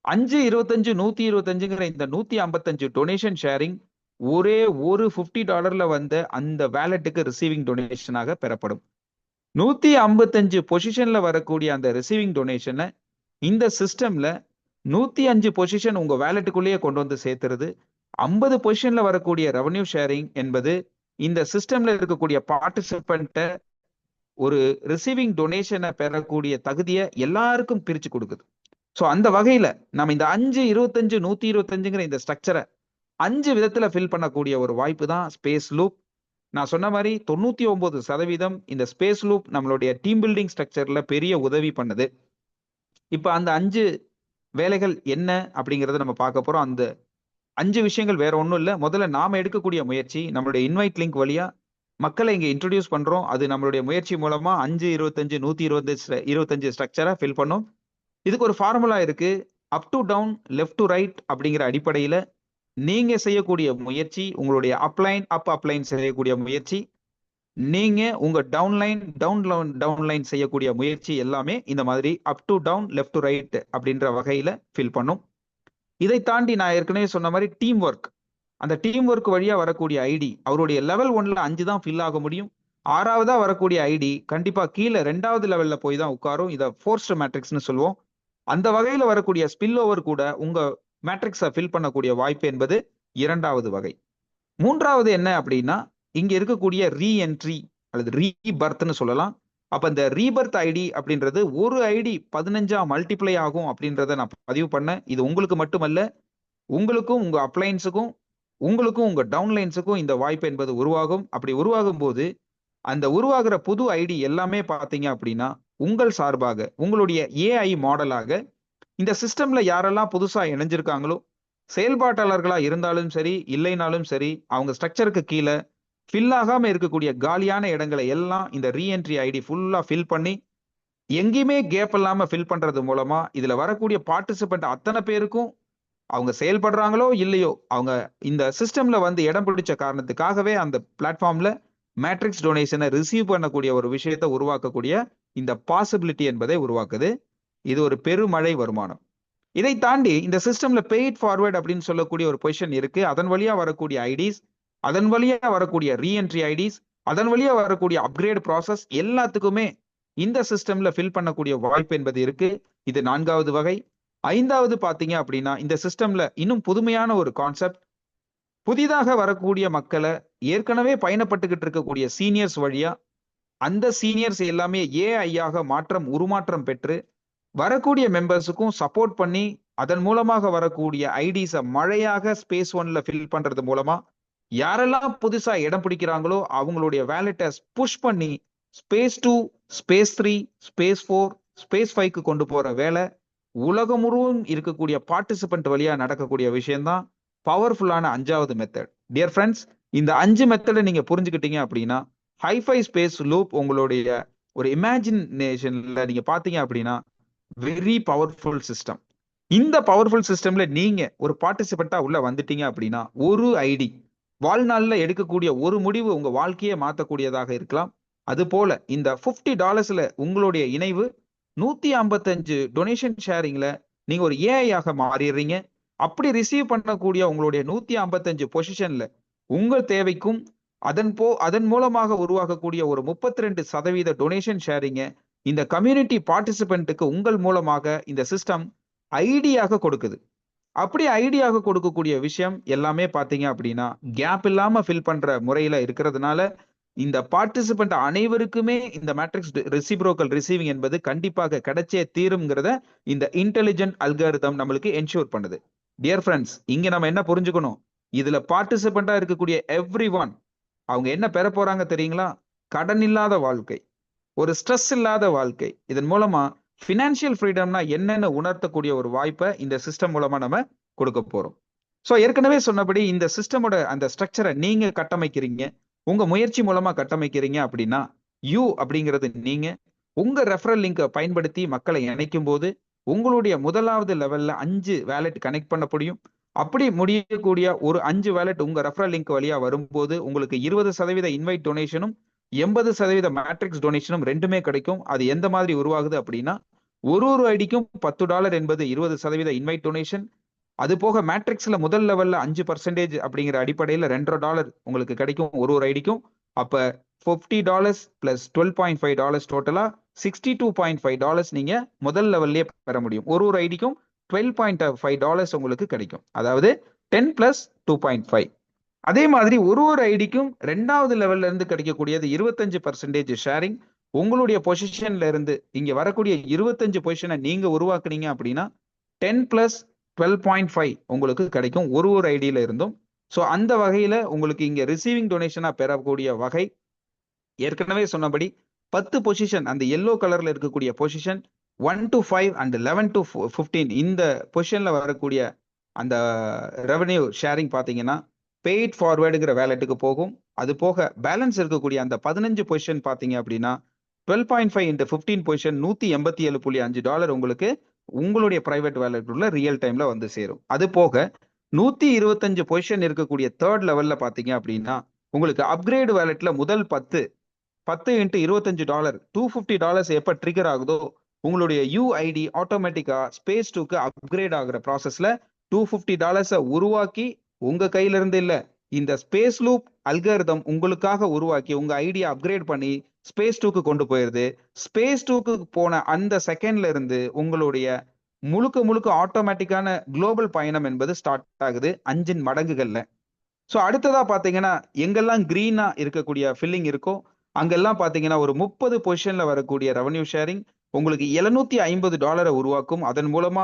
5, 25, 125ங்கிற இந்த 155 டொனேஷன் ஷேரிங் ஒரே ஒரு $50 வந்த அந்த வேலெட்டுக்கு ரிசீவிங் டொனேஷனாக பெறப்படும். 155 பொசிஷன்ல வரக்கூடிய அந்த ரிசீவிங் டொனேஷனை இந்த சிஸ்டம்ல 105 பொசிஷன் உங்க வேலெட்டுக்குள்ளேயே கொண்டு வந்து சேர்த்துறது. 50 பொசிஷன்ல வரக்கூடிய ரெவன்யூ ஷேரிங் என்பது இந்த சிஸ்டம்ல இருக்கக்கூடிய பார்ட்டிசிபென்ட்டை ஒரு ரிசீவிங் டொனேஷனை பெறக்கூடிய தகுதியை எல்லாருக்கும் பிரிச்சு கொடுக்குது. ஸோ அந்த வகையில நம்ம இந்த 5, 25, 125ங்கிற இந்த ஸ்ட்ரக்சரை 5 விதத்துல ஃபில் பண்ணக்கூடிய ஒரு வாய்ப்பு தான் ஸ்பேஸ் லூப். நான் சொன்ன மாதிரி 99% இந்த ஸ்பேஸ் லூப் நம்மளுடைய டீம் பில்டிங் ஸ்ட்ரக்சர்ல பெரிய உதவி பண்ணுது. இப்ப அந்த 5 வேலைகள் என்ன அப்படிங்கறத நம்ம பார்க்க போறோம். அந்த 5 விஷயங்கள் வேற ஒன்றும் இல்லை. முதல்ல நாம எடுக்கக்கூடிய முயற்சி, நம்மளுடைய இன்வைட் லிங்க் வழியா மக்களை இங்க இன்ட்ரோடியூஸ் பண்றோம். அது நம்மளுடைய முயற்சி மூலமா 5, 25, 125 ஸ்ட்ரக்சரா ஃபில் பண்ணும். இதுக்கு ஒரு ஃபார்முலா இருக்கு. Up to down, left to right அப்படிங்கிற அடிப்படையில நீங்க செய்யக்கூடிய முயற்சி, உங்களுடைய அப்லைன் செய்யக்கூடிய முயற்சி, நீங்க உங்க டவுன்லைன் செய்யக்கூடிய முயற்சி எல்லாமே இந்த மாதிரி up to down, left to right அப்படின்ற வகையில ஃபில் பண்ணும். இதை தாண்டி நான் ஏற்கனவே சொன்ன மாதிரி டீம் ஒர்க், அந்த டீம் ஒர்க் வழியா வரக்கூடிய ஐடி அவருடைய லெவல் 1ல 5 தான் ஃபில் ஆக முடியும். 6வதா வரக்கூடிய ஐடி கண்டிப்பா கீழே 2வது லெவல்ல போய் தான் உட்காரும். இதை ஃபோர்ஸ்ட் மேட்ரிக்ஸ்னு சொல்லுவோம். அந்த வகையில வரக்கூடிய ஸ்பில் ஓவர் கூட உங்க மேட்ரிக்ஸை ஃபில் பண்ணக்கூடிய வாய்ப்பு என்பது 2வது வகை. 3வது என்ன அப்படின்னா இங்க இருக்கக்கூடிய ரீஎன்ட்ரி அல்லது ரீபர்த்னு சொல்லலாம். அப்ப இந்த ரீபர்த் ஐடி அப்படின்றது ஒரு ஐடி 15ஆ மல்டிப்ளை ஆகும் அப்படின்றத நான் பதிவு பண்ணேன். இது உங்களுக்கு மட்டுமல்ல, உங்களுக்கும் உங்க அப்ளைன்ஸுக்கும் உங்களுக்கும் உங்க டவுன்லைன்ஸுக்கும் இந்த வாய்ப்பு என்பது உருவாகும். அப்படி உருவாகும் போது அந்த உருவாகிற புது ஐடி எல்லாமே பார்த்தீங்க அப்படின்னா உங்கள் சார்பாக உங்களுடைய ஏஐ மாடலாக இந்த சிஸ்டம்ல யாரெல்லாம் புதுசா இணைஞ்சிருக்காங்களோ, செயல்பாட்டாளர்களா இருந்தாலும் சரி இல்லைனாலும் சரி, அவங்க ஸ்ட்ரக்சருக்கு கீழே ஃபில் ஆகாம இருக்கக்கூடிய காலியான இடங்களை எல்லாம் இந்த ரீஎன்ட்ரி ஐடி ஃபுல்லா ஃபில் பண்ணி எங்கேயுமே கேப் இல்லாம ஃபில் பண்றது மூலமா இதுல வரக்கூடிய பார்ட்டிசிபென்ட் அத்தனை பேருக்கும் அவங்க செயல்படுறாங்களோ இல்லையோ, அவங்க இந்த சிஸ்டம்ல வந்து இடம் பிடிச்ச காரணத்துக்காகவே அந்த பிளாட்ஃபார்ம்ல மேட்ரிக்ஸ் டொனேஷனை ரிசீவ் பண்ணக்கூடிய ஒரு விஷயத்தை உருவாக்கக்கூடிய இந்த பாசிபிலிட்டி என்பதை உருவாக்குது. இது ஒரு பெருமழை வருமானம். இதை தாண்டி இந்த சிஸ்டம்ல பெய்ட் ஃபார்வர்ட் அப்படின்னு சொல்லக்கூடிய ஒரு பொசிஷன் இருக்கு. அதன் வழியா வரக்கூடிய ஐடிஸ், அதன் வழியா வரக்கூடிய ரீஎன்ட்ரி ஐடிஸ், அதன் வழியா வரக்கூடிய அப்கிரேட் ப்ராசஸ் எல்லாத்துக்குமே இந்த சிஸ்டம்ல ஃபில் பண்ணக்கூடிய வாய்ப்பு என்பது இருக்கு. இது 4வது வகை. 5வது பாத்தீங்க அப்படின்னா இந்த சிஸ்டம்ல இன்னும் புதுமையான ஒரு கான்செப்ட், புதிதாக வரக்கூடிய மக்களை ஏற்கனவே பயணப்பட்டுக்கிட்டு இருக்கக்கூடிய சீனியர்ஸ் வழியா அந்த சீனியர்ஸ் எல்லாமே ஏஐயாக உருமாற்றம் பெற்று வரக்கூடிய மெம்பர்ஸுக்கும் சப்போர்ட் பண்ணி அதன் மூலமாக வரக்கூடிய ஐடிஸை மழையாக ஸ்பேஸ் ஒன்ல ஃபில் பண்றது மூலமா யாரெல்லாம் புதுசா இடம் பிடிக்கிறாங்களோ அவங்களுடைய வேலெட்டை புஷ் பண்ணி ஸ்பேஸ் 2, ஸ்பேஸ் 3, ஸ்பேஸ் 4, ஸ்பேஸ் 5க்கு கொண்டு போற வேலை உலகம் முழுவதும் இருக்கக்கூடிய பார்ட்டிசிபென்ட் வழியா நடக்கக்கூடிய விஷயம்தான் பவர்ஃபுல்லான 5வது மெத்தட். டியர் ஃப்ரெண்ட்ஸ், இந்த 5 மெத்தடை நீங்க புரிஞ்சுக்கிட்டீங்க அப்படின்னா ஹைஃபை ஸ்பேஸ் லூப் உங்களுடைய ஒரு இமேஜினேஷன்ல நீங்க பாத்தீங்க அப்படின்னா வெரி பவர்ஃபுல் சிஸ்டம். இந்த பவர்ஃபுல் சிஸ்டம்ல நீங்க ஒரு பார்ட்டிசிபென்ட்டா உள்ள வந்துட்டீங்க அப்படின்னா ஒரு ஐடி வாழ்நாள்ல எடுக்கக்கூடிய ஒரு முடிவு உங்க வாழ்க்கையை மாத்தக்கூடியதாக இருக்கலாம். அது போல இந்த $50ல உங்களுடைய இணைவு 155 டொனேஷன் ஷேரிங்ல நீங்க ஒரு ஏஐயாக மாறிடுறீங்க. அப்படி ரிசீவ் பண்ணக்கூடிய உங்களுடைய 155 பொசிஷன்ல உங்கள் தேவைக்கும் அதன் மூலமாக உருவாகக்கூடிய ஒரு 32% டொனேஷன் ஷேரிங்க இந்த கம்யூனிட்டி பார்ட்டிசிபென்ட்டுக்கு உங்கள் மூலமாக இந்த சிஸ்டம் ஐடியாக கொடுக்குது. அப்படி ஐடியாக கொடுக்கக்கூடிய விஷயம் எல்லாமே பாத்தீங்க அப்படின்னா கேப் இல்லாம ஃபில் பண்ற முறையில இருக்கிறதுனால இந்த பார்ட்டிசிபென்ட் அனைவருக்குமே இந்த மேட்ரிக்ஸ் ரெசிப்ரோக்கல் ரிசீவிங் என்பது கண்டிப்பாக கிடைச்சே தீரும்ங்கிறத இந்த இன்டெலிஜென்ட் அல்காரிதம் நம்மளுக்கு என்ஷூர் பண்ணுது. டியர் ஃப்ரெண்ட்ஸ், இங்க நம்ம என்ன புரிஞ்சுக்கணும், இதுல பார்ட்டிசிபெண்டா இருக்கக்கூடிய எவ்ரி ஒன் அவங்க என்ன பெற போறாங்க தெரியுங்களா? கடன் இல்லாத வாழ்க்கை, ஒரு ஸ்ட்ரெஸ் இல்லாத வாழ்க்கை. இதன் மூலமா பினான்சியல் ஃப்ரீடம்னா என்னன்னு உணர்த்தக்கூடிய ஒரு வாய்ப்பை இந்த சிஸ்டம் மூலமா நம்ம கொடுக்க போறோம். ஸோ ஏற்கனவே சொன்னபடி இந்த சிஸ்டமோட அந்த ஸ்ட்ரக்சரை நீங்க கட்டமைக்கிறீங்க, உங்க முயற்சி மூலமா கட்டமைக்கிறீங்க அப்படின்னா யூ அப்படிங்கிறது நீங்க உங்க ரெஃபரல் லிங்கை பயன்படுத்தி மக்களை இணைக்கும் போது உங்களுடைய முதலாவது லெவல்ல 5 வேலெட் கனெக்ட் பண்ண முடியும். அப்படி முடியக்கூடிய ஒரு 5 வேலெட் உங்க ரெஃபரல் லிங்க் வழியா வரும்போது உங்களுக்கு 20% இன்வைட் டொனேஷனும் 80% மேட்ரிக்ஸ் டொனேஷனும் ரெண்டுமே கிடைக்கும். அது எந்த மாதிரி உருவாகுது அப்படின்னா, ஒரு ஐடிக்கும் $10 என்பது 20% இன்வைட் டொனேஷன். அது போக மேட்ரிக்ஸ்ல முதல் லெவல்ல 5% அப்படிங்கிற அடிப்படையில் $2.5 உங்களுக்கு கிடைக்கும் ஒரு ஐடிக்கும். அப்ப $50 பிளஸ் $12.5 டோட்டலா $62.5 நீங்க முதல் லெவல்லயே பெற முடியும். ஒரு ஐடிக்கும் $12.5 உங்களுக்கு கிடைக்கும். அதாவது 10 பிளஸ் 2.5. அதே மாதிரி ஒரு ஐடிக்கும் ரெண்டாவது லெவல்ல இருந்து கிடைக்கக்கூடியது 25% ஷேரிங். உங்களுடைய பொசிஷன்ல இருந்து இங்க வரக்கூடிய 25 பொசிஷனை நீங்க உருவாக்குனீங்க அப்படின்னா 10 பிளஸ் 12.5 உங்களுக்கு கிடைக்கும் ஒரு ஐடியில இருந்தும். ஸோ அந்த வகையில உங்களுக்கு இங்க ரிசீவிங் டொனேஷனா பெறக்கூடிய வகை ஏற்கனவே சொன்னபடி 10 பொசிஷன், அந்த எல்லோ கலர்ல இருக்கக்கூடிய பொசிஷன் 1 to 5 அண்ட் 11 to 15 இந்த பொசிஷன்ல வரக்கூடிய அந்த ரெவன்யூ ஷேரிங் பாத்தீங்கன்னா பெய்ட் ஃபார்வேர்டுங்கிற வேலெட்டுக்கு போகும். அது போக பேலன்ஸ் இருக்கக்கூடிய அந்த 15 பொசிஷன் பாத்தீங்க அப்படின்னா 12.5 into 15 பொசிஷன் $187.5 உங்களுக்கு உங்களுடைய பிரைவேட் வேலெட் உள்ள ரியல் டைம்ல வந்து சேரும். அது போக 125 பொசிஷன் இருக்கக்கூடிய தேர்ட் லெவல்ல பாத்தீங்க அப்படின்னா உங்களுக்கு அப்கிரேட் வேலெட்ல முதல் 10 into $25 $250 எப்ப ட்ரிகர் ஆகுதோ உங்களுடைய யூஐடி ஆட்டோமேட்டிக்கா ஸ்பேஸ் 2க்கு அப்கிரேட் ஆகுற ப்ராசஸ்ல $250 உருவாக்கி உங்க கையில இருந்து இல்ல, இந்த ஸ்பேஸ் லூப் அல்காரிதம் உங்களுக்காக உருவாக்கி உங்க ஐடியா அப்கிரேட் பண்ணி ஸ்பேஸ் 2க்கு கொண்டு போயிருது. ஸ்பேஸ் 2க்கு போன அந்த செகண்ட்ல இருந்து உங்களுடைய முழுக்க ஆட்டோமேட்டிக்கான குளோபல் பயணம் என்பது ஸ்டார்ட் ஆகுது 5 மடங்குகள்ல. ஸோ அடுத்ததா பாத்தீங்கன்னா எங்கெல்லாம் கிரீனா இருக்கக்கூடிய ஃபில்லிங் இருக்கோ அங்கெல்லாம் பாத்தீங்கன்னா ஒரு 30 பொசிஷன்ல வரக்கூடிய ரெவன்யூ ஷேரிங் உங்களுக்கு $750 உருவாக்கும். அதன் மூலமா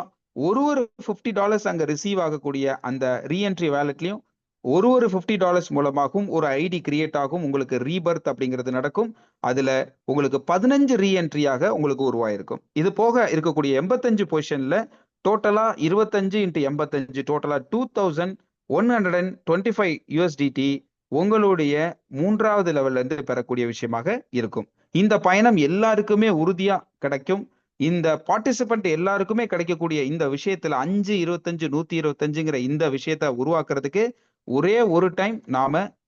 ஒரு $50 அங்க ரிசீவ் ஆகக்கூடிய அந்த ரீஎன்ட்ரி வேலெட்லயும் ஒரு $50 மூலமாகவும் ஒரு ஐடி கிரியேட் ஆகும். உங்களுக்கு ரீபர்த் அப்படிங்கிறது நடக்கும். அதுல உங்களுக்கு 15 ரீஎன்ட்ரியாக உங்களுக்கு உருவாயிருக்கும். இது போக இருக்கக்கூடிய 85 பொசிஷன்ல டோட்டலா 25 into 85 டோட்டலா 2125 USDT உங்களுடைய மூன்றாவது லெவல்ல இருந்து பெறக்கூடிய விஷயமாக இருக்கும். இந்த பயணம் எல்லாருக்குமே உறுதியா கிடைக்கும். இந்த பார்ட்டிசிபென்ட் எல்லாருக்குமே கிடைக்கக்கூடிய இந்த விஷயத்துல 5, 25, 125ங்கிற இந்த விஷயத்த உருவாக்குறதுக்கு ஒரே ஒரு டைம்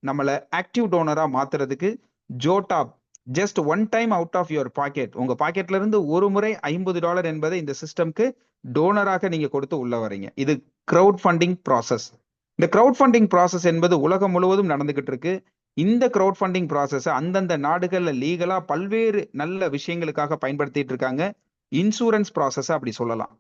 நம்மள ஆக்டிவ் டோனரா மாத்துறதுக்கு ஜோடாப் just one time out of your pocket, உங்க பாக்கெட்ல இருந்து ஒரு முறை $50 என்பதை இந்த சிஸ்டம்க்கு டோனராக நீங்க கொடுத்து உள்ள வரீங்க. இது கிரவுட் ஃபண்டிங் ப்ராசஸ். இந்த கிரவுட் ஃபண்டிங் ப்ராசஸ் என்பது உலகம் முழுவதும் நடந்துகிட்டு இருக்கு. இந்த கிரவுட் ஃபண்டிங் ப்ராசஸ் அந்தந்த நாடுகள்ல லீகலா பல்வேறு நல்ல விஷயங்களுக்காக பயன்படுத்திட்டு இருக்காங்க. இன்சூரன்ஸ் ப்ராசஸ் அப்படி சொல்லலாம்.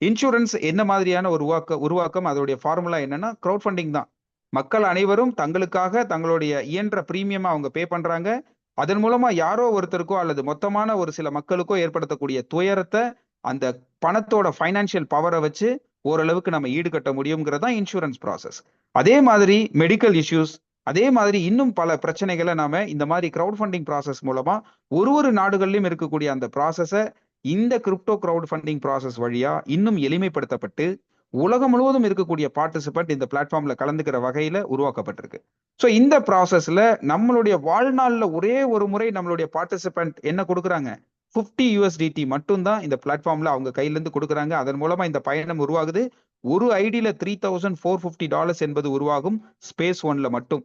இன்சூரன்ஸ் என்ன மாதிரியான ஒரு உருவாக்கம் அதோடைய ஃபார்முலா என்னன்னா கிரவுட் ஃபண்டிங் தான். மக்கள் அனைவரும் தங்களுக்காக தங்களுடைய இயன்ற பிரீமியம் அவங்க பே பண்றாங்க. அதன் மூலமா யாரோ ஒருத்தருக்கோ அல்லது மொத்தமான ஒரு சில மக்களுக்கோ ஏற்படுத்தக்கூடிய துயரத்தை அந்த பணத்தோட ஃபைனான்சியல் பவரை வச்சு ஓரளவுக்கு நம்ம ஈடுகட்ட முடியுங்கிறது தான் இன்சூரன்ஸ் ப்ராசஸ். அதே மாதிரி மெடிக்கல் இஷ்யூஸ், அதே மாதிரி இன்னும் பல பிரச்சனைகளை நாம இந்த மாதிரி கிரவுட் ஃபண்டிங் ப்ராசஸ் மூலமா ஒரு நாடுகள்லயும் இருக்கக்கூடிய அந்த ப்ராசஸை இந்த கிரிப்டோ கிரவுட் ஃபண்டிங் ப்ராசஸ் வழியா இன்னும் எளிமைப்படுத்தப்பட்டு உலகம் முழுவதும் இருக்கக்கூடிய பார்ட்டிசிபென்ட் இந்த பிளாட்ஃபார்ம்ல கலந்துக்கிற வகையில உருவாக்கப்பட்டிருக்கு. ஸோ இந்த ப்ராசஸ்ல நம்மளுடைய வாழ்நாள்ல ஒரே ஒரு முறை நம்மளுடைய பார்ட்டிசிபென்ட் என்ன கொடுக்குறாங்க, 50 USDT மட்டும்தான் இந்த பிளாட்ஃபார்ம்ல அவங்க கையில இருந்து கொடுக்குறாங்க. அதன் மூலமா இந்த பயணம் உருவாகுது. ஒரு ஐடியில $3450 என்பது உருவாகும் ஸ்பேஸ் 1ல மட்டும்.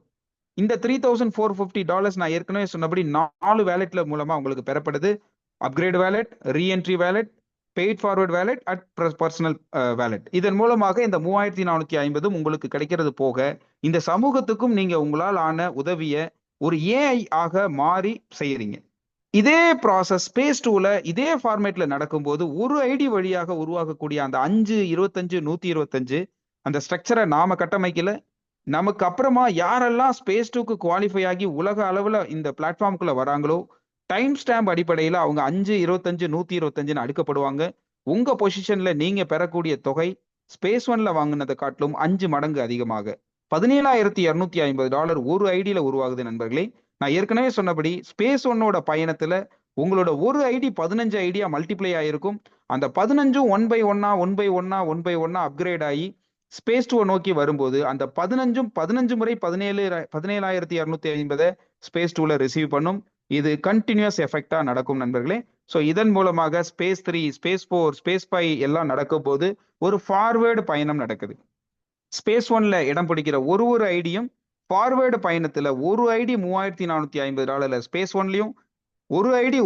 இந்த $3450 நான் ஏற்கனவே சொன்னபடி 4 வேலெட்ல மூலமா உங்களுக்கு பெறப்படுது. Upgrade wallet, reentry wallet, paid forward wallet at personal wallet. இதன் மூலமாக இந்த 3450 உங்களுக்கு கிடைக்கிறது போக இந்த சமூகத்துக்கும் நீங்க உங்களால் ஆன உதவிய ஒரு ஏஐ ஆக மாறி செய்யறீங்க. இதே ப்ராசஸ் ஸ்பேஸ் 2ல இதே ஃபார்மேட்ல நடக்கும்போது ஒரு ஐடி வழியாக உருவாகக்கூடிய அந்த 5, 25, 125 அந்த ஸ்ட்ரக்சரை நாம கட்டமைக்கல. நமக்கு அப்புறமா யாரெல்லாம் ஸ்பேஸ் டூக்கு குவாலிஃபை ஆகி உலக அளவுல இந்த பிளாட்ஃபார்முக்குள்ள வராங்களோ, டைம் ஸ்டாம்ப் அடிப்படையில அவங்க 5, 25, 125ன்னு அடுக்கப்படுவாங்க. உங்க பொசிஷன்ல நீங்க பெறக்கூடிய தொகை ஸ்பேஸ் ஒன்ல வாங்குனதை காட்டிலும் 5 மடங்கு அதிகமாக $17,250 ஒரு ஐடியில உருவாகுது நண்பர்களே. நான் ஏற்கனவே சொன்னபடி ஸ்பேஸ் ஒன்னோட பயணத்துல உங்களோட ஒரு ஐடி 15 ஐடியா மல்டிப்ளை ஆயிருக்கும். அந்த 15ம் ஒன் பை ஒன்னா அப்கிரேட் ஆகி ஸ்பேஸ் டூவை நோக்கி வரும்போது அந்த 15 முறை 17,250 ஸ்பேஸ் டூல ரிசீவ் பண்ணும். இது கண்டினியூஸ் எஃபெக்டா நடக்கும் நண்பர்களே. ஸோ இதன் மூலமாக ஸ்பேஸ் 3, ஸ்பேஸ் 4, ஸ்பேஸ் 5 எல்லாம் நடக்கும் போது ஒரு ஃபார்வேர்டு பயணம் நடக்குது. ஸ்பேஸ் ஒன்ல இடம் பிடிக்கிற ஒரு ஐடியும் ஃபார்வேர்டு பயணத்துல ஒரு ஐடி $3,450 ஸ்பேஸ் ஒன்லயும், ஒரு ஐடி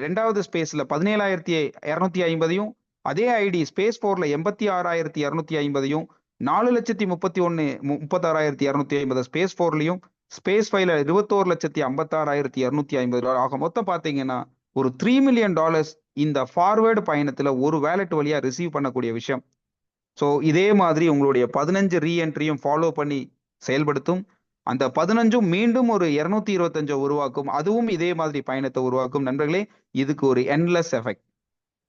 ரெண்டாவது ஸ்பேஸ்ல 17,250 அதே ஐடி ஸ்பேஸ் 4ல 86,250 4,31,36,250 ஸ்பேஸ் 4லயும், ஸ்பேஸ் 5ல 21,56,250 ஆக மொத்தம் பாத்தீங்கன்னா ஒரு $3 மில்லியன் இந்த ஃபார்வேர்டு பயணத்துல ஒரு வேலெட் வழியா ரிசீவ் பண்ணக்கூடிய விஷயம். ஸோ இதே மாதிரி உங்களுடைய 15 ரீஎன்ட்ரியும் ஃபாலோ பண்ணி செயல்படுத்தும். அந்த 15ம் மீண்டும் ஒரு 225 உருவாக்கும். அதுவும் இதே மாதிரி பயணத்தை உருவாக்கும் நண்பர்களே. இதுக்கு ஒரு என்லெஸ் எஃபெக்ட்.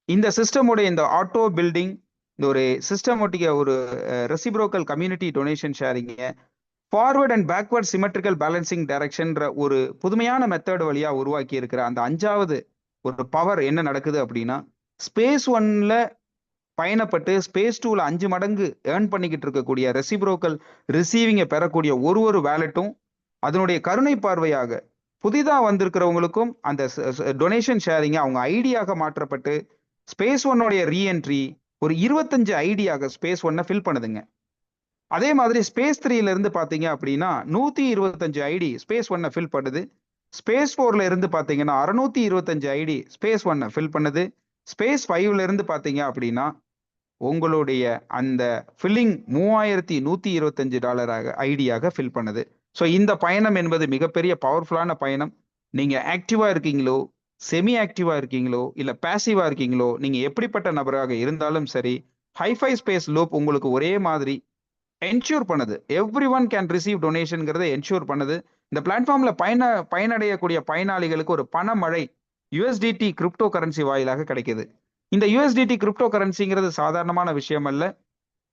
இந்த சிஸ்டமோட இந்த ஆட்டோ பில்டிங், இந்த ஒரு சிஸ்டமோட்டிக்க ஒரு reciprocal community donation sharing, forward and backward symmetrical balancing டைரக்ஷன்ற ஒரு புதுமையான மெத்தட் வழியா உருவாக்கி இருக்கிற அந்த 5வது ஒரு பவர் என்ன நடக்குது அப்படின்னா, ஸ்பேஸ் ஒன்ல பயணப்பட்டு ஸ்பேஸ் டூல 5 மடங்கு ஏர்ன் பண்ணிக்கிட்டு இருக்கக்கூடிய ரெசிப்ரோக்கல் ரிசீவிங்கை பெறக்கூடிய ஒரு வேலெட்டும் அதனுடைய கருணை பார்வையாக புதிதா வந்திருக்கிறவங்களுக்கும் அந்த டொனேஷன் ஷேரிங் அவங்க ஐடியாக மாற்றப்பட்டு ஸ்பேஸ் ஒன்னுடைய ரீஎன்ட்ரி ஒரு 25 ஐடியாக ஸ்பேஸ் ஒன்னை ஃபில் பண்ணுதுங்க. அதே மாதிரி ஸ்பேஸ் 3ல இருந்து பாத்தீங்க அப்படின்னா 125 ஐடி ஸ்பேஸ் ஒன்னை ஃபில் பண்ணுது. ஸ்பேஸ் 4ல இருந்து பாத்தீங்கன்னா 625 ஐடி ஸ்பேஸ் ஒன்னை ஃபில் பண்ணுது. ஸ்பேஸ் 5ல இருந்து பாத்தீங்க அப்படின்னா உங்களுடைய அந்த ஃபில்லிங் $3,125 ஐடியாக ஃபில் பண்ணுது. ஸோ இந்த பயணம் என்பது மிகப்பெரிய பவர்ஃபுல்லான பயணம். நீங்க ஆக்டிவா இருக்கீங்களோ, செமி ஆக்டிவா இருக்கீங்களோ, இல்ல பேசிவா இருக்கீங்களோ, நீங்க எப்படிப்பட்ட நபராக இருந்தாலும் சரி, ஹைஃபை ஸ்பேஸ் லூப் உங்களுக்கு ஒரே மாதிரி என்ஷூர் பண்ணுது. எவ்ரி ஒன் கேன் ரிசீவ் டொனேஷன்ங்கிறத என்ஷூர் பண்ணுது. இந்த பிளாட்ஃபார்ம்ல பயனடையக்கூடிய பயனாளிகளுக்கு ஒரு பணமழை யுஎஸ்டிடி கிரிப்டோ கரன்சி வாயிலாக கிடைக்குது. இந்த யுஎஸ்டிடி கிரிப்டோ கரன்சிங்கிறது சாதாரணமான விஷயம் அல்ல.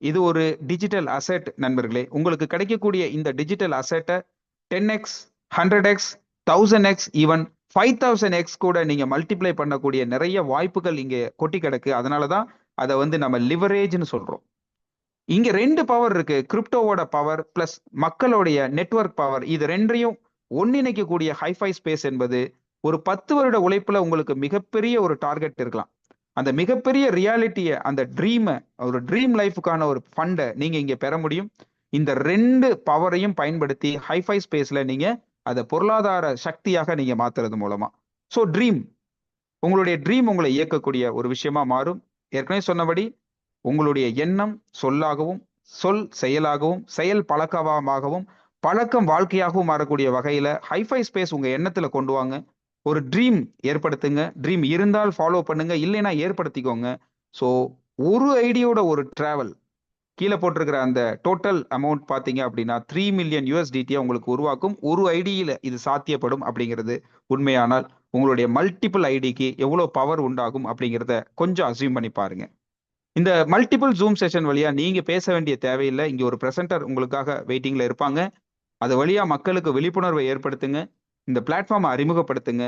இது ஒரு டிஜிட்டல் அசெட் நண்பர்களே. உங்களுக்கு கிடைக்கக்கூடிய இந்த digital அசெட்டை 10x, 100x, 1000x, even 5000x கூட நீங்க மல்டிப்ளை பண்ணக்கூடிய நிறைய வாய்ப்புகள் இங்க கொட்டி கிடக்கு. அதனாலதான் அதை நம்ம லிவரேஜ்னு சொல்றோம். இங்க 2 பவர் இருக்கு. கிரிப்டோவோட பவர் பிளஸ் மக்களுடைய நெட்வொர்க் பவர். இது ரெண்டையும் ஒன்றிணைக்கக்கூடிய ஹைஃபை ஸ்பேஸ் என்பது ஒரு 10 வருட உழைப்புல உங்களுக்கு மிகப்பெரிய ஒரு டார்கெட் இருக்கலாம். அந்த மிகப்பெரிய ரியாலிட்டியை, அந்த ட்ரீமை, ஒரு ட்ரீம் லைஃபுக்கான ஒரு ஃபண்டை நீங்க இங்க பெற முடியும். இந்த 2 பவரையும் பயன்படுத்தி ஹைஃபை ஸ்பேஸ்ல நீங்க அதை பொருளாதார சக்தியாக நீங்க மாத்துறது மூலமா. ஸோ உங்களுடைய ட்ரீம் உங்களை இயக்கக்கூடிய ஒரு விஷயமா மாறும். ஏற்கனவே சொன்னபடி உங்களுடைய எண்ணம் சொல்லாகவும், சொல் செயலாகவும், செயல் பழக்கமாகவும், பழக்கம் வாழ்க்கையாகவும் மாறக்கூடிய வகையில ஹைஃபை ஸ்பேஸ் உங்க எண்ணத்துல கொண்டு வாங்க. ஒரு ட்ரீம் ஏற்படுத்துங்க. ட்ரீம் இருந்தால் ஃபாலோ பண்ணுங்க, இல்லைன்னா ஏற்படுத்திக்கோங்க. ஸோ ஒரு ஐடியோட ஒரு டிராவல் கீழே போட்டிருக்கிற அந்த டோட்டல் அமௌண்ட் பார்த்தீங்க அப்படின்னா $3 மில்லியன் உங்களுக்கு உருவாக்கும். ஒரு ஐடியில இது சாத்தியப்படும் அப்படிங்கிறது உண்மையானால் உங்களுடைய மல்டிபிள் ஐடிக்கு எவ்வளோ பவர் உண்டாகும் அப்படிங்கிறத கொஞ்சம் அசியூம் பண்ணி பாருங்க. இந்த மல்டிபிள் ஜூம் செஷன் வழியா நீங்க பேச வேண்டிய தேவையில்லை. இங்க ஒரு பிரசன்டர் உங்களுக்காக வெயிட்டிங்ல இருப்பாங்க. அது வழியா மக்களுக்கு விழிப்புணர்வை ஏற்படுத்துங்க. இந்த பிளாட்ஃபார்மை அறிமுகப்படுத்துங்க.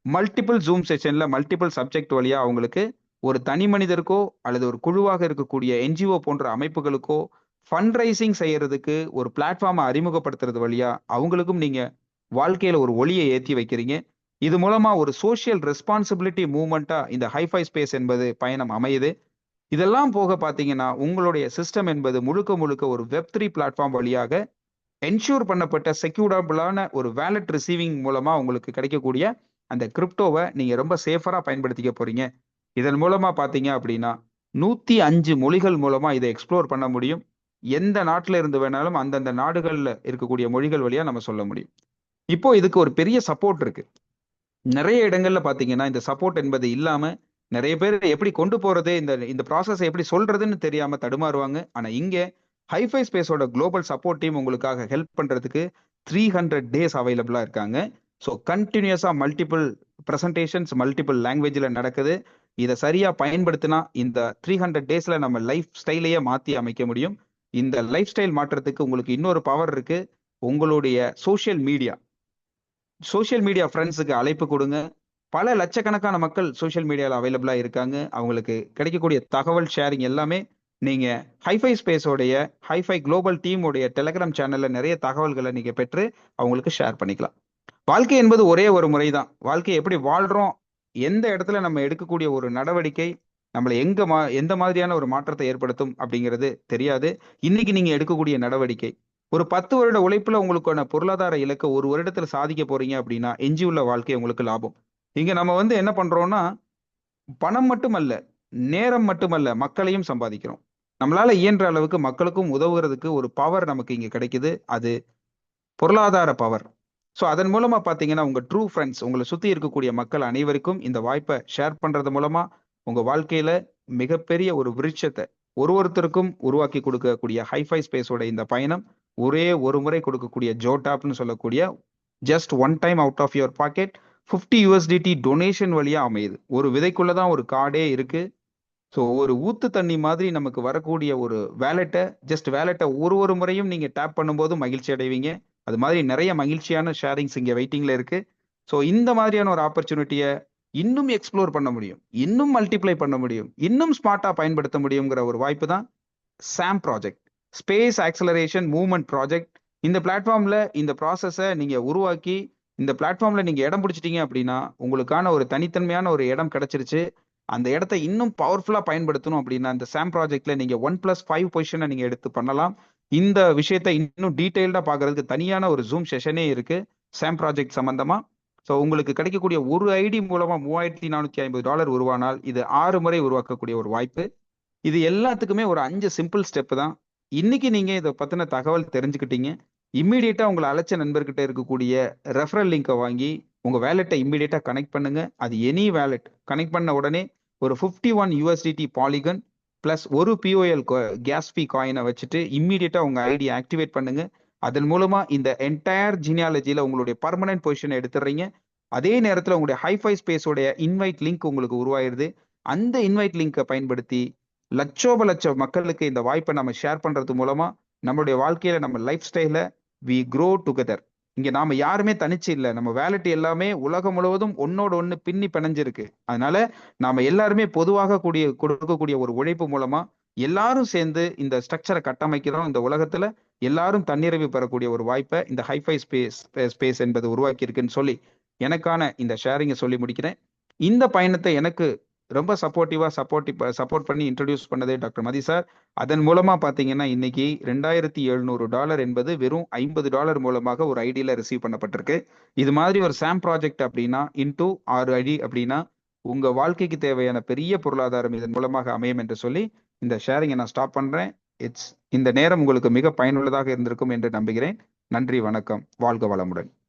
மல்டிபிள் ஜூம் செஷன்ல மல்டிபிள் சப்ஜெக்ட் வழியா அவங்களுக்கு ஒரு தனி மனிதருக்கோ அல்லது ஒரு குழுவாக இருக்கக்கூடிய என்ஜிஓ போன்ற அமைப்புகளுக்கோ ஃபண்ட் ரைசிங் செய்யறதுக்கு ஒரு பிளாட்ஃபார்மை அறிமுகப்படுத்துறது வழியா அவங்களுக்கும் நீங்க வாழ்க்கையில ஒரு ஒளியை ஏற்றி வைக்கிறீங்க. இது மூலமா ஒரு சோஷியல் ரெஸ்பான்சிபிலிட்டி மூவ்மெண்டா இந்த ஹைஃபை ஸ்பேஸ் என்பது பயணம் அமையுது. இதெல்லாம் போக பார்த்தீங்கன்னா உங்களுடைய சிஸ்டம் என்பது முழுக்க ஒரு Web3 பிளாட்ஃபார்ம் வழியாக என்ஷூர் பண்ணப்பட்ட செக்யூரபிளான ஒரு வேலட் ரிசீவிங் மூலமா உங்களுக்கு கிடைக்கக்கூடிய அந்த கிரிப்டோவை நீங்க ரொம்ப சேஃபரா பயன்படுத்திக்க போறீங்க. இதன் மூலமா பார்த்தீங்க அப்படின்னா 105 மொழிகள் மூலமா இதை எக்ஸ்ப்ளோர் பண்ண முடியும். எந்த நாட்டில இருந்து வேணாலும் அந்தந்த நாடுகள்ல இருக்கக்கூடிய மொழிகள் வழியா நம்ம சொல்ல முடியும். இப்போ இதுக்கு ஒரு பெரிய சப்போர்ட் இருக்கு. நிறைய இடங்கள்ல பாத்தீங்கன்னா இந்த சப்போர்ட் என்பது இல்லாம நிறைய பேர் எப்படி கொண்டு போறது, இந்த ப்ராசஸ் எப்படி சொல்றதுன்னு தெரியாம தடுமாறுவாங்க. ஆனா இங்க ஹைஃபை ஸ்பேஸோட குளோபல் சப்போர்ட் டீம் உங்களுக்காக ஹெல்ப் பண்றதுக்கு 300 டேஸ் அவைலபிளா இருக்காங்க. ஸோ கண்டினியூஸா மல்டிபிள் ப்ரெசன்டேஷன்ஸ் மல்டிபிள் லாங்குவேஜில் நடக்குது. இதை சரியா பயன்படுத்தினா இந்த 300 டேஸ்ல நம்ம லைஃப் ஸ்டைலையே மாற்றி அமைக்க முடியும். இந்த லைஃப் ஸ்டைல் மாற்றத்துக்கு உங்களுக்கு இன்னொரு பவர் இருக்கு. உங்களுடைய சோஷியல் மீடியா ஃப்ரெண்ட்ஸுக்கு அழைப்பு கொடுங்க. பல லட்சக்கணக்கான மக்கள் சோஷியல் மீடியாவில் அவைலபிளா இருக்காங்க. அவங்களுக்கு கிடைக்கக்கூடிய தகவல் ஷேரிங் எல்லாமே நீங்க ஹைஃபை ஸ்பேஸோடைய ஹைஃபை குளோபல் டீமோடைய டெலிகிராம் சேனல்ல நிறைய தகவல்களை நீங்க பெற்று அவங்களுக்கு ஷேர் பண்ணிக்கலாம். வாழ்க்கை என்பது ஒரே ஒரு முறை தான். வாழ்க்கையை எப்படி வாழ்றோம், எந்த இடத்துல நம்ம எடுக்கக்கூடிய ஒரு நடவடிக்கை நம்மளை எந்த மாதிரியான ஒரு மாற்றத்தை ஏற்படுத்தும் அப்படிங்கிறது தெரியாது. இன்னைக்கு நீங்க எடுக்கக்கூடிய நடவடிக்கை ஒரு 10 வருட உழைப்புல உங்களுக்கான பொருளாதார இலக்கை ஒரு வருடத்துல சாதிக்க போறீங்க அப்படின்னா எஞ்சியுள்ள வாழ்க்கை உங்களுக்கு லாபம். இங்க நம்ம என்ன பண்றோம்னா பணம் மட்டுமல்ல, நேரம் மட்டுமல்ல, மக்களையும் சம்பாதிக்கிறோம். நம்மளால இயன்ற அளவுக்கு மக்களுக்கும் உதவுறதுக்கு ஒரு பவர் நமக்கு இங்க கிடைக்குது. அது பொருளாதார பவர். ஸோ அதன் மூலமா பாத்தீங்கன்னா உங்க ட்ரூ ஃப்ரெண்ட்ஸ், உங்களை சுத்தி இருக்கக்கூடிய மக்கள் அனைவருக்கும் இந்த வாய்ப்பை ஷேர் பண்றது மூலமா உங்க வாழ்க்கையில மிகப்பெரிய ஒரு விருட்சத்தை ஒருத்தருக்கும் உருவாக்கி கொடுக்கக்கூடிய ஹைஃபை ஸ்பேஸோட இந்த பயணம் ஒரே ஒரு முறை கொடுக்கக்கூடிய ஜோடாப்னு சொல்லக்கூடிய just one time out of your pocket 50 USDT donation வழியா அமையுது. ஒரு விதைக்குள்ளதான் ஒரு கார்டே இருக்கு. ஸோ ஒரு ஊத்து தண்ணி மாதிரி நமக்கு வரக்கூடிய ஒரு வேலெட்டை ஒரு முறையும் நீங்க டேப் பண்ணும்போது மகிழ்ச்சி அடைவீங்க. அது மாதிரி நிறைய மகிழ்ச்சியான ஷேரிங்ஸ் இங்க வெயிட்டிங்ல இருக்கு. ஸோ இந்த மாதிரியான ஒரு ஆப்பர்ச்சுனிட்டியை இன்னும் எக்ஸ்ப்ளோர் பண்ண முடியும், இன்னும் மல்டிப்ளை பண்ண முடியும், இன்னும் ஸ்மார்ட்டா பயன்படுத்த முடியுங்கிற ஒரு வாய்ப்பு தான் SAM project, space acceleration movement project. இந்த பிளாட்ஃபார்ம்ல இந்த ப்ராசஸை நீங்க உருவாக்கி இந்த பிளாட்ஃபார்ம்ல நீங்க இடம் பிடிச்சிட்டீங்க அப்படின்னா உங்களுக்கான ஒரு தனித்தன்மையான ஒரு இடம் கிடைச்சிருச்சு. அந்த இடத்த இன்னும் பவர்ஃபுல்லா பயன்படுத்தணும் அப்படின்னா இந்த சாம் ப்ராஜெக்ட்ல நீங்க 1+5 பொசிஷனை நீங்க எடுத்து பண்ணலாம். இந்த விஷயத்தை இன்னும் டீடைல்டா பாக்குறதுக்கு தனியான ஒரு ஜூம் செஷனே இருக்கு சாம் ப்ராஜெக்ட் சம்பந்தமா. ஸோ உங்களுக்கு கிடைக்கக்கூடிய ஒரு ஐடி மூலமா $3450 உருவானால் இது 6 முறை உருவாக்கக்கூடிய ஒரு வாய்ப்பு. இது எல்லாத்துக்குமே ஒரு 5 சிம்பிள் ஸ்டெப் தான். இன்னைக்கு நீங்க இதை பத்தின தகவல் தெரிஞ்சுக்கிட்டீங்க. இம்மீடியட்டா உங்களை அழைச்ச நண்பர்கிட்ட இருக்கக்கூடிய ரெஃபரல் லிங்கை வாங்கி உங்க வேலெட்டை இம்மீடியட்டா கனெக்ட் பண்ணுங்க. அது எனி வேலெட் கனெக்ட் பண்ண உடனே ஒரு 51 USDT பாலிகன் பிளஸ் ஒரு POL கேஸ் ஃபீ காயினை வச்சுட்டு இம்மீடியட்டா உங்க ஐடியை ஆக்டிவேட் பண்ணுங்க. அதன் மூலமா இந்த என்டையர் ஜீனியாலஜியில உங்களுடைய பர்மனன்ட் பொசிஷனை எடுத்துடுறீங்க. அதே நேரத்தில் உங்களுடைய ஹைஃபை ஸ்பேஸோடைய இன்வைட் லிங்க் உங்களுக்கு உருவாயிருது. அந்த இன்வைட் லிங்கை பயன்படுத்தி லட்ச மக்களுக்கு இந்த வாய்ப்பை நம்ம ஷேர் பண்றது மூலமா நம்மளுடைய வாழ்க்கையில நம்ம லைஃப் ஸ்டைல வி க்ரோ டுகெதர். இங்க நாம யாருமே தனிச்சு இல்லை. நம்ம வேலெட் எல்லாமே உலகம் முழுவதும் ஒன்னோட ஒண்ணு பின்னி பிணைஞ்சிருக்கு. அதனால நாம எல்லாருமே பொதுவாக கொடுக்கக்கூடிய ஒரு உழைப்பு மூலமா எல்லாரும் சேர்ந்து இந்த ஸ்ட்ரக்சரை கட்டமைக்கிறோம். இந்த உலகத்துல எல்லாரும் தன்னிறைவு பெறக்கூடிய ஒரு வாய்ப்பை இந்த ஹைஃபை ஸ்பேஸ் என்பது உருவாக்கி இருக்குன்னு சொல்லி எனக்கான இந்த ஷேரிங்கை சொல்லி முடிக்கிறேன். இந்த பயணத்தை எனக்கு ரொம்ப சப்போர்ட் பண்ணி இன்ட்ரடியூஸ் பண்ணதே டாக்டர் மதி சார். அதன் மூலமா பாத்தீங்கன்னா இன்னைக்கு $2700 என்பது வெறும் $50 மூலமாக ஒரு ஐடியில ரிசீவ் பண்ணப்பட்டிருக்கு. இது மாதிரி ஒரு சாம் ப்ராஜெக்ட் அப்படின்னா இன்டூ 6 ஐடி அப்படின்னா உங்க வாழ்க்கைக்கு தேவையான பெரிய பொருளாதாரம் இதன் மூலமாக அமையும் என்று சொல்லி இந்த ஷேரிங்கை நான் ஸ்டாப் பண்றேன். இந்த நேரம் உங்களுக்கு மிக பயனுள்ளதாக இருந்திருக்கும் என்று நம்புகிறேன். நன்றி, வணக்கம், வாழ்க வளமுடன்.